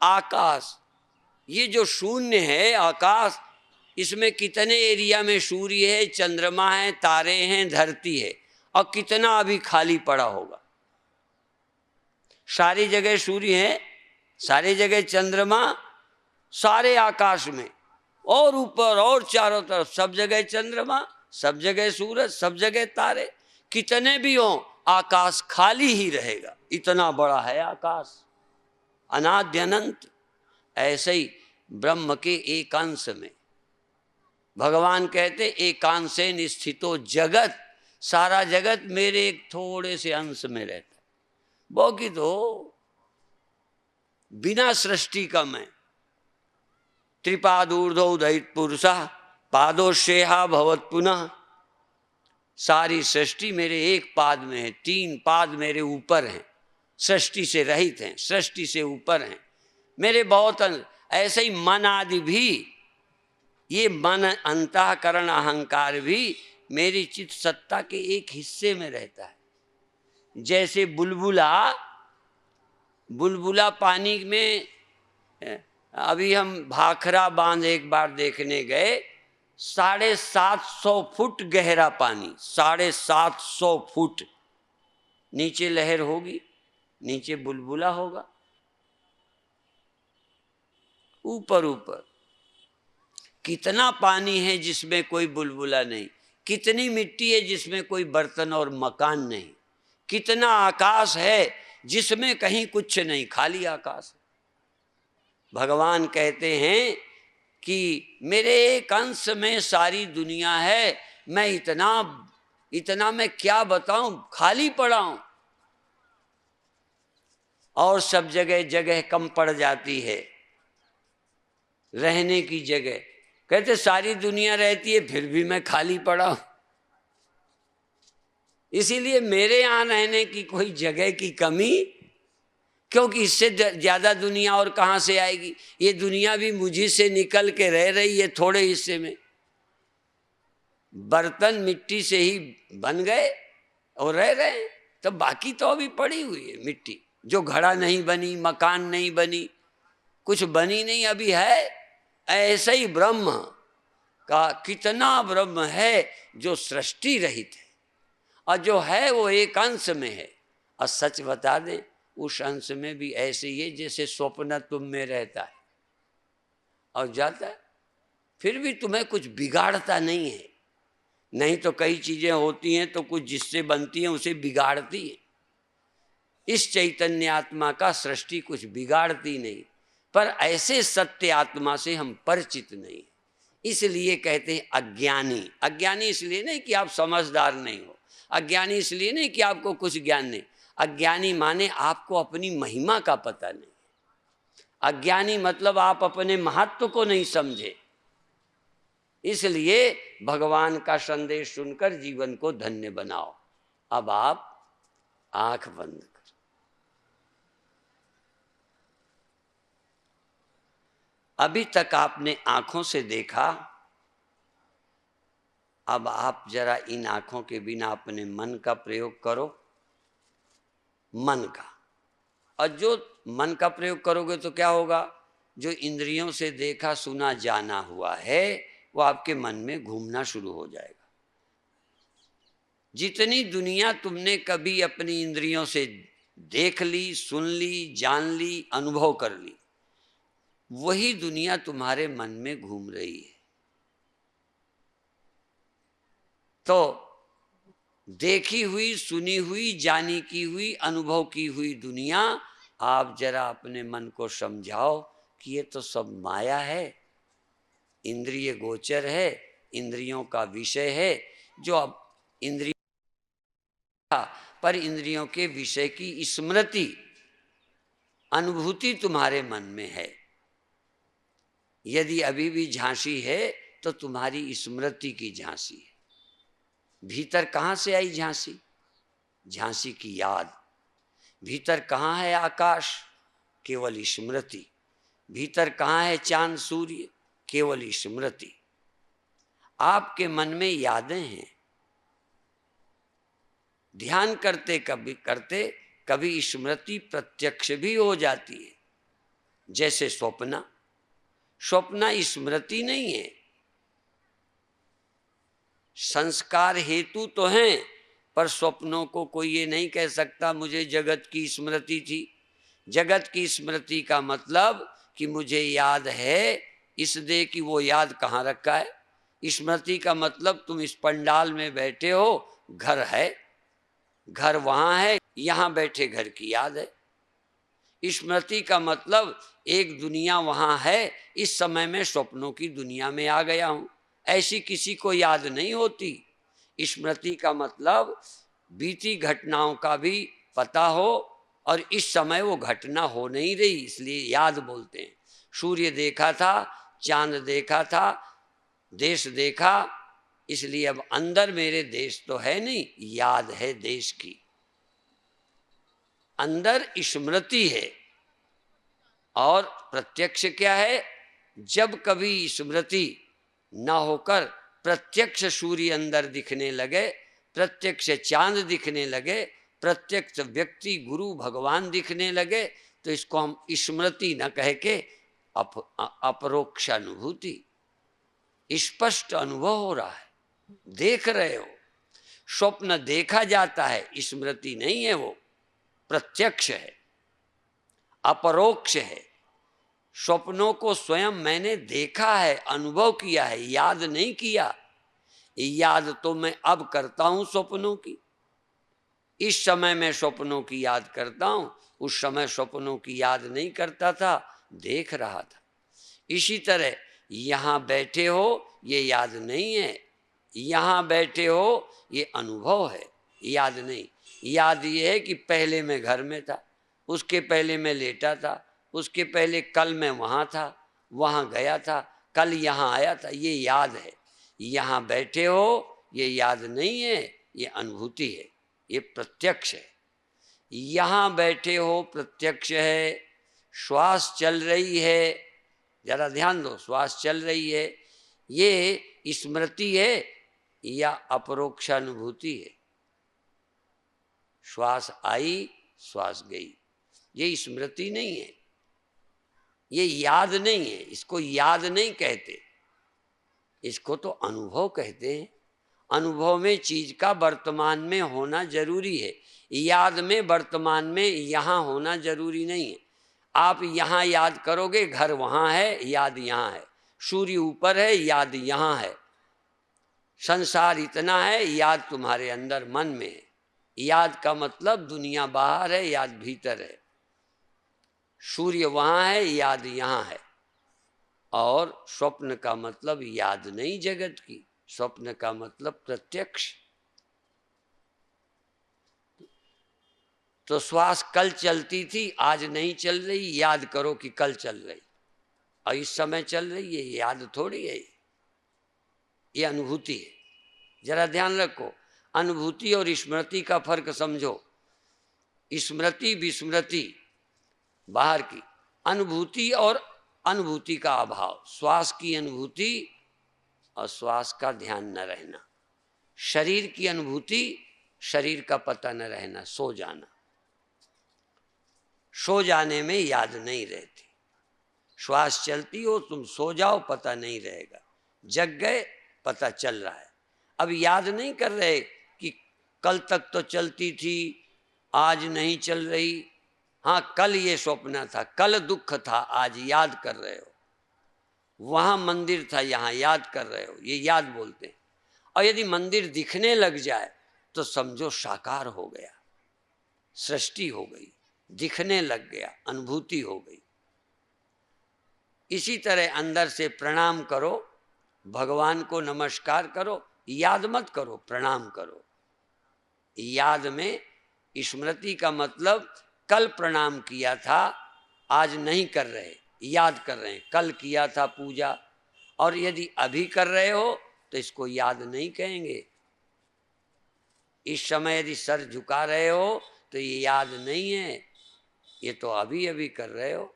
आकाश, ये जो शून्य है आकाश, इसमें कितने एरिया में सूर्य है, चंद्रमा है, तारे हैं, धरती है, और कितना अभी खाली पड़ा होगा। सारी जगह सूर्य है, सारी जगह चंद्रमा, सारे आकाश में, और ऊपर और चारों तरफ सब जगह चंद्रमा, सब जगह सूरज, सब जगह तारे। कितने भी हों, आकाश खाली ही रहेगा। इतना बड़ा है आकाश। अनाद्य अनंत। ऐसे ही ब्रह्म के एक अंश में भगवान कहते एकांशेन स्थितो जगत, सारा जगत मेरे एक थोड़े से अंश में रहता है। बाकी तो बिना सृष्टि का मैं। त्रिपादूर्धो उदयित पुरुषा पादोशेहा भवत पुनः। सारी सृष्टि मेरे एक पाद में है, 3 पाद मेरे ऊपर हैं, सृष्टि से रहित हैं, सृष्टि से ऊपर हैं मेरे बहुत ऐसे ही मन आदि भी, ये मन अंतःकरण अहंकार भी मेरी चित्त सत्ता के एक हिस्से में रहता है। जैसे बुलबुला पानी में, अभी हम भाखरा बांध एक बार देखने गए, 750 फुट गहरा पानी, 750 फुट नीचे लहर होगी, नीचे बुलबुला होगा, ऊपर कितना पानी है जिसमें कोई बुलबुला नहीं, कितनी मिट्टी है जिसमें कोई बर्तन और मकान नहीं, कितना आकाश है जिसमें कहीं कुछ नहीं, खाली आकाश। भगवान कहते हैं कि मेरे एक अंश में सारी दुनिया है, मैं इतना मैं क्या बताऊं, खाली पड़ा हूं। और सब जगह जगह कम पड़ जाती है रहने की जगह। कहते सारी दुनिया रहती है फिर भी मैं खाली पड़ा हूं। इसीलिए मेरे यहां रहने की कोई जगह की कमी, क्योंकि इससे ज्यादा दुनिया और कहां से आएगी। ये दुनिया भी मुझी से निकल के रह रही है थोड़े हिस्से में। बर्तन मिट्टी से ही बन गए और रह रहे हैं, तो बाकी तो अभी पड़ी हुई है मिट्टी, जो घड़ा नहीं बनी, मकान नहीं बनी, कुछ बनी नहीं अभी है। ऐसे ही ब्रह्म का कितना ब्रह्म है जो सृष्टि रहित है, और जो है वो एक अंश में है। और सच बता दें, उस अंश में भी ऐसे ही है जैसे स्वप्न तुम में रहता है और जाता है, फिर भी तुम्हें कुछ बिगाड़ता नहीं है। नहीं तो कई चीजें होती हैं तो कुछ जिससे बनती हैं उसे बिगाड़ती है। इस चैतन्य आत्मा का सृष्टि कुछ बिगाड़ती नहीं, पर ऐसे सत्य आत्मा से हम परिचित नहीं। इसलिए कहते हैं अज्ञानी। अज्ञानी इसलिए नहीं कि आप समझदार नहीं हो, अज्ञानी इसलिए नहीं कि आपको कुछ ज्ञान नहीं। अज्ञानी माने आपको अपनी महिमा का पता नहीं। अज्ञानी मतलब आप अपने महत्व को नहीं समझे। इसलिए भगवान का संदेश सुनकर जीवन को धन्य बनाओ। अब आप आंख बंद करो। अभी तक आपने आंखों से देखा, अब आप जरा इन आंखों के बिना अपने मन का प्रयोग करो, मन का। और जो मन का प्रयोग करोगे तो क्या होगा, जो इंद्रियों से देखा सुना जाना हुआ है वो आपके मन में घूमना शुरू हो जाएगा। जितनी दुनिया तुमने कभी अपनी इंद्रियों से देख ली, सुन ली, जान ली, अनुभव कर ली, वही दुनिया तुम्हारे मन में घूम रही है। तो देखी हुई, सुनी हुई, जानी की हुई, अनुभव की हुई दुनिया, आप जरा अपने मन को समझाओ कि ये तो सब माया है, इंद्रिय गोचर है, इंद्रियों का विषय है। जो अब इंद्रिय पर इंद्रियों के विषय की स्मृति, अनुभूति तुम्हारे मन में है। यदि अभी भी झांसी है तो तुम्हारी स्मृति की झांसी है। भीतर कहाँ से आई झांसी? झांसी की याद। भीतर कहाँ है आकाश? केवल स्मृति। भीतर कहाँ है चांद सूर्य? केवल स्मृति। आपके मन में यादें हैं। ध्यान करते कभी स्मृति प्रत्यक्ष भी हो जाती है। जैसे स्वप्न स्मृति नहीं है, संस्कार हेतु तो हैं, पर स्वप्नों को कोई ये नहीं कह सकता मुझे जगत की स्मृति थी। जगत की स्मृति का मतलब कि मुझे याद है, इसलिए कि वो याद कहाँ रखा है। स्मृति का मतलब तुम इस पंडाल में बैठे हो, घर है, घर वहाँ है, यहाँ बैठे घर की याद है। स्मृति का मतलब एक दुनिया वहाँ है, इस समय में स्वप्नों की दुनिया में आ गया हूँ, ऐसी किसी को याद नहीं होती। स्मृति का मतलब बीती घटनाओं का भी पता हो और इस समय वो घटना हो नहीं रही, इसलिए याद बोलते हैं। सूर्य देखा था, चांद देखा था, देश देखा, इसलिए अब अंदर मेरे देश तो है नहीं, याद है देश की। अंदर स्मृति है और प्रत्यक्ष क्या है? जब कभी स्मृति न होकर प्रत्यक्ष सूर्य अंदर दिखने लगे, प्रत्यक्ष चांद दिखने लगे, प्रत्यक्ष व्यक्ति गुरु भगवान दिखने लगे, तो इसको हम स्मृति न कह के अपरोक्ष अनुभूति, स्पष्ट अनुभव हो रहा है, देख रहे हो। स्वप्न देखा जाता है, स्मृति नहीं है, वो प्रत्यक्ष है, अपरोक्ष है। स्वप्नों को स्वयं मैंने देखा है, अनुभव किया है, याद नहीं किया। याद तो मैं अब करता हूं स्वप्नों की, इस समय मैं स्वप्नों की याद करता हूं, उस समय स्वप्नों की याद नहीं करता था, देख रहा था। इसी तरह यहां बैठे हो ये याद नहीं है, यहां बैठे हो ये अनुभव है, याद नहीं। याद ये है कि पहले मैं घर में था, उसके पहले मैं लेटा था, उसके पहले कल मैं वहाँ था, वहाँ गया था, कल यहाँ आया था, ये याद है। यहाँ बैठे हो ये याद नहीं है, ये अनुभूति है, ये प्रत्यक्ष है। यहाँ बैठे हो प्रत्यक्ष है। श्वास चल रही है, जरा ध्यान दो, श्वास चल रही है, ये स्मृति है या अपरोक्षानुभूति है? श्वास आई, श्वास गई, ये स्मृति नहीं है, ये याद नहीं है, इसको याद नहीं कहते, इसको तो अनुभव कहते हैं। अनुभव में चीज का वर्तमान में होना जरूरी है, याद में वर्तमान में यहाँ होना जरूरी नहीं है। आप यहाँ याद करोगे, घर वहाँ है, याद यहाँ है, सूर्य ऊपर है, याद यहाँ है, संसार इतना है, याद तुम्हारे अंदर मन में है। याद का मतलब दुनिया बाहर है, याद भीतर है। सूर्य वहाँ है, याद यहाँ है। और स्वप्न का मतलब याद नहीं जगत की, स्वप्न का मतलब प्रत्यक्ष। तो श्वास कल चलती थी, आज नहीं चल रही, याद करो कि कल चल रही और इस समय चल रही है, याद थोड़ी है, ये अनुभूति है। जरा ध्यान रखो, अनुभूति और स्मृति का फर्क समझो। स्मृति विस्मृति बाहर की, अनुभूति और अनुभूति का अभाव, श्वास की अनुभूति और श्वास का ध्यान न रहना, शरीर की अनुभूति, शरीर का पता न रहना, सो जाना। सो जाने में याद नहीं रहती। श्वास चलती हो, तुम सो जाओ, पता नहीं रहेगा, जग गए पता चल रहा है। अब याद नहीं कर रहे कि कल तक तो चलती थी, आज नहीं चल रही। हाँ, कल ये स्वप्न था, कल दुख था, आज याद कर रहे हो। वहां मंदिर था, यहाँ याद कर रहे हो, ये याद बोलते हैं। और यदि मंदिर दिखने लग जाए तो समझो साकार हो गया, सृष्टि हो गई, दिखने लग गया, अनुभूति हो गई। इसी तरह अंदर से प्रणाम करो, भगवान को नमस्कार करो, याद मत करो, प्रणाम करो। याद में स्मृति का मतलब कल प्रणाम किया था, आज नहीं कर रहे, याद कर रहे हैं, कल किया था पूजा। और यदि अभी कर रहे हो तो इसको याद नहीं कहेंगे। इस समय यदि सर झुका रहे हो तो ये याद नहीं है, ये तो अभी अभी कर रहे हो।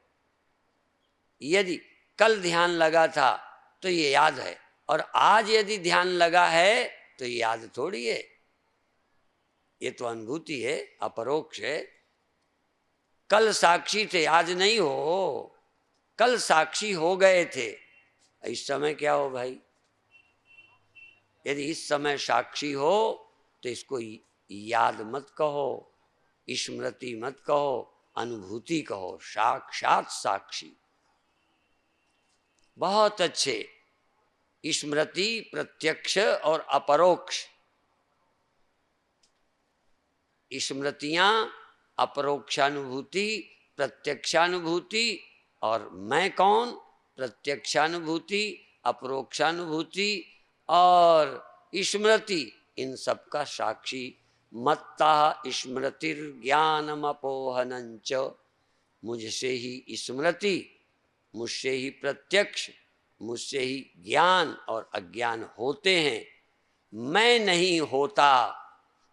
यदि कल ध्यान लगा था तो ये याद है, और आज यदि ध्यान लगा है तो ये याद थोड़ी है, ये तो अनुभूति है, अपरोक्ष है। कल साक्षी थे, आज नहीं हो, कल साक्षी हो गए थे, इस समय क्या हो भाई? यदि इस समय साक्षी हो तो इसको याद मत कहो, स्मृति मत कहो, अनुभूति कहो, साक्षात साक्षी। बहुत अच्छे। स्मृति, प्रत्यक्ष और अपरोक्ष। स्मृतियां, अपरोक्षानुभूति, प्रत्यक्षानुभूति और मैं कौन, प्रत्यक्षानुभूति, अपरोक्षानुभूति और स्मृति, इन सब का साक्षी। मत्ता स्मृतिर्ज्ञानम अपोहनंच, मुझसे ही स्मृति, मुझसे ही प्रत्यक्ष, मुझसे ही ज्ञान और अज्ञान होते हैं। मैं नहीं होता,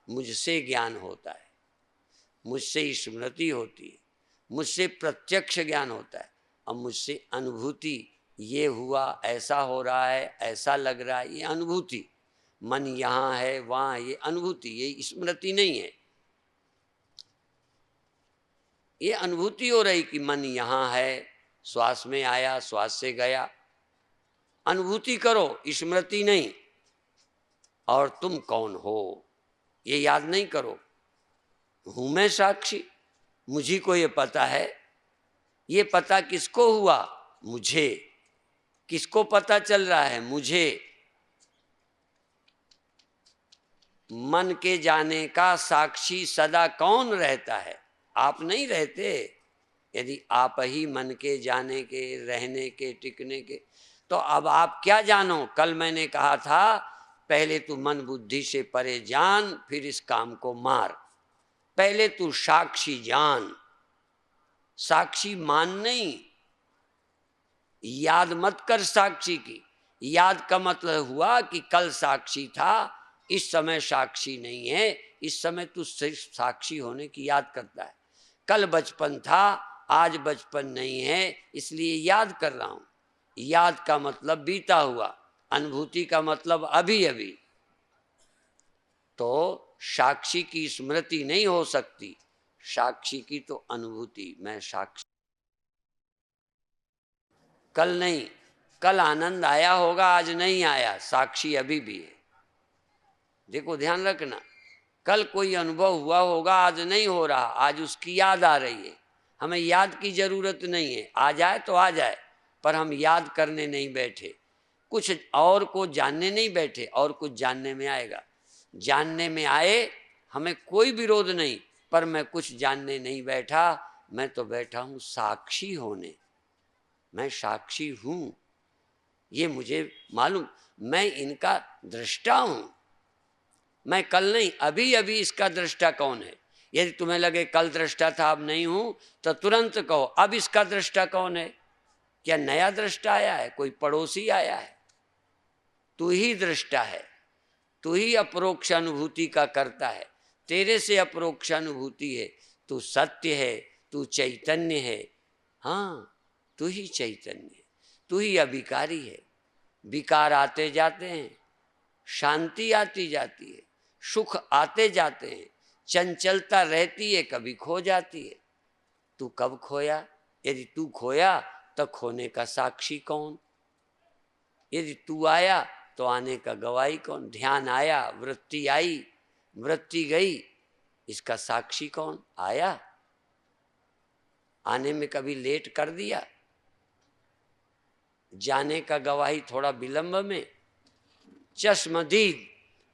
मुझसे ज्ञान होता है, मुझसे स्मृति होती है, मुझसे प्रत्यक्ष ज्ञान होता है और मुझसे अनुभूति। ये हुआ, ऐसा हो रहा है, ऐसा लग रहा है, ये अनुभूति। मन यहाँ है वहाँ, ये अनुभूति, ये स्मृति नहीं है। ये अनुभूति हो रही कि मन यहाँ है, श्वास में आया, श्वास से गया, अनुभूति करो, स्मृति नहीं। और तुम कौन हो ये याद नहीं करो। हूं मैं साक्षी, मुझी को ये पता है। ये पता किसको हुआ? मुझे। किसको पता चल रहा है? मुझे। मन के जाने का साक्षी सदा कौन रहता है? आप नहीं रहते। यदि आप ही मन के जाने के, रहने के, टिकने के, तो अब आप क्या जानो? कल मैंने कहा था पहले तू मन बुद्धि से परे जान, फिर इस काम को मार। पहले तू साक्षी जान, साक्षी मान नहीं। याद मत कर साक्षी की। याद का मतलब हुआ कि कल साक्षी था, इस समय साक्षी नहीं है। इस समय तू सिर्फ साक्षी होने की याद करता है। कल बचपन था, आज बचपन नहीं है, इसलिए याद कर रहा हूं। याद का मतलब बीता हुआ, अनुभूति का मतलब अभी अभी। तो साक्षी की स्मृति नहीं हो सकती, साक्षी की तो अनुभूति। मैं साक्षी। कल नहीं, कल आनंद आया होगा, आज नहीं आया, साक्षी अभी भी है। देखो ध्यान रखना, कल कोई अनुभव हुआ होगा, आज नहीं हो रहा, आज उसकी याद आ रही है। हमें याद की जरूरत नहीं है, आ जाए तो आ जाए, पर हम याद करने नहीं बैठे, कुछ और को जानने नहीं बैठे, और कुछ जानने में आएगा। जानने में आए, हमें कोई विरोध नहीं, पर मैं कुछ जानने नहीं बैठा, मैं तो बैठा हूं साक्षी होने। मैं साक्षी हूं, ये मुझे मालूम। मैं इनका दृष्टा हूं। मैं कल नहीं, अभी अभी इसका दृष्टा कौन है? यदि तुम्हें लगे कल दृष्टा था अब नहीं हूं, तो तुरंत कहो अब इसका दृष्टा कौन है? क्या नया दृष्टा आया है? कोई पड़ोसी आया है? तू ही दृष्टा है, तू ही अपरोक्ष अनुभूति का करता है। तेरे से अपरोक्ष अनुभूति है। तू सत्य है, तू चैतन्य है। हाँ, तू ही चैतन्य है, तू ही अविकारी है। विकार आते जाते हैं, शांति आती जाती है, सुख आते जाते हैं, चंचलता रहती है, कभी खो जाती है। तू कब खोया? यदि तू खोया तो खोने का साक्षी कौन? यदि तू आया तो आने का गवाही कौन? ध्यान आया, वृत्ति आई, वृत्ति गई, इसका साक्षी कौन? आया। आने में कभी लेट कर दिया, जाने का गवाही थोड़ा विलंब में। चश्मदीद,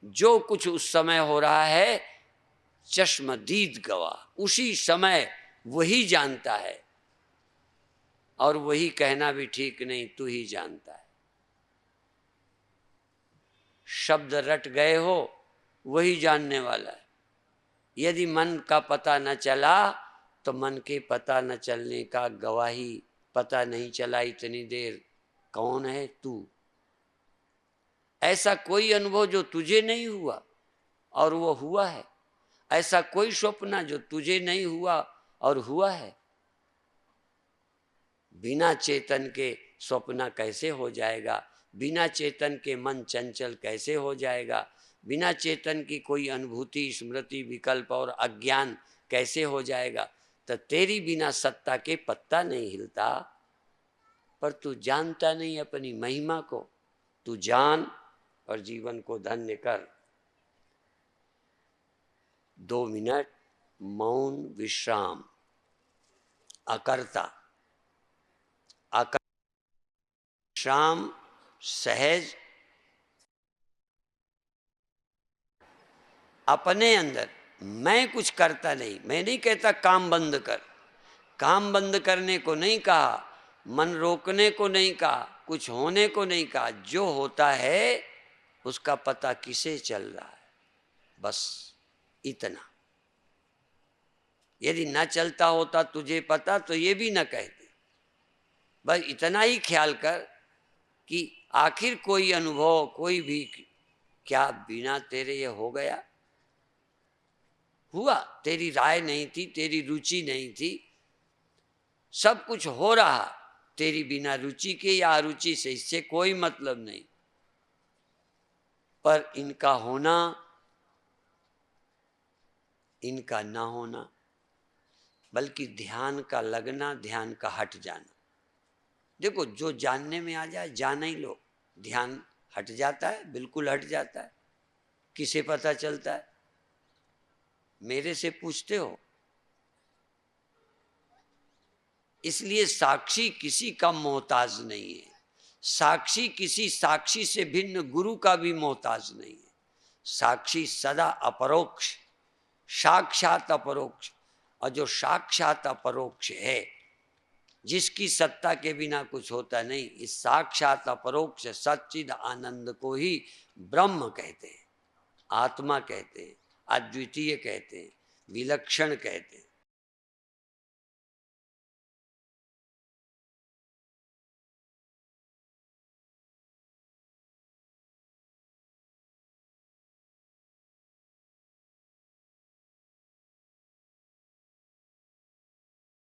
जो कुछ उस समय हो रहा है, चश्मदीद गवाह, उसी समय वही जानता है। और वही कहना भी ठीक नहीं, तू ही जानता है। शब्द रट गए हो, वही जानने वाला है। यदि मन का पता न चला, तो मन के पता न चलने का गवाही, पता नहीं चला इतनी देर, कौन है? तू। ऐसा कोई अनुभव जो तुझे नहीं हुआ और वो हुआ है। ऐसा कोई स्वप्न जो तुझे नहीं हुआ और हुआ है। बिना चेतन के स्वप्न कैसे हो जाएगा? बिना चेतन के मन चंचल कैसे हो जाएगा? बिना चेतन की कोई अनुभूति, स्मृति, विकल्प और अज्ञान कैसे हो जाएगा? तो तेरी बिना सत्ता के पत्ता नहीं हिलता। पर तू जानता नहीं अपनी महिमा को। तू जान और जीवन को धन्य कर। 2 मिनट मौन विश्राम। अकर्ता, विश्राम, सहज, अपने अंदर। मैं कुछ करता नहीं, मैं नहीं कहता काम बंद कर। काम बंद करने को नहीं कहा, मन रोकने को नहीं कहा, कुछ होने को नहीं कहा। जो होता है उसका पता किसे चल रहा है, बस इतना। यदि न चलता होता तुझे पता तो ये भी न कहते। बस इतना ही ख्याल कर कि आखिर कोई अनुभव, कोई भी, क्या बिना तेरे ये हो गया? हुआ, तेरी राय नहीं थी, तेरी रुचि नहीं थी, सब कुछ हो रहा तेरी बिना रुचि के या अरुचि से, इससे कोई मतलब नहीं। पर इनका होना, इनका ना होना, बल्कि ध्यान का लगना, ध्यान का हट जाना। देखो, जो जानने में आ जाए जान ही लो। ध्यान हट जाता है, बिल्कुल हट जाता है। किसे पता चलता है? मेरे से पूछते हो? इसलिए साक्षी किसी का मोहताज नहीं है। साक्षी किसी साक्षी से भिन्न गुरु का भी मोहताज नहीं है। साक्षी सदा अपरोक्ष, साक्षात अपरोक्ष। और जो साक्षात अपरोक्ष है, जिसकी सत्ता के बिना कुछ होता नहीं, इस साक्षात अपरोक्ष सच्चिद आनंद को ही ब्रह्म कहते हैं, आत्मा कहते हैं, अद्वितीय कहते हैं, विलक्षण कहते हैं।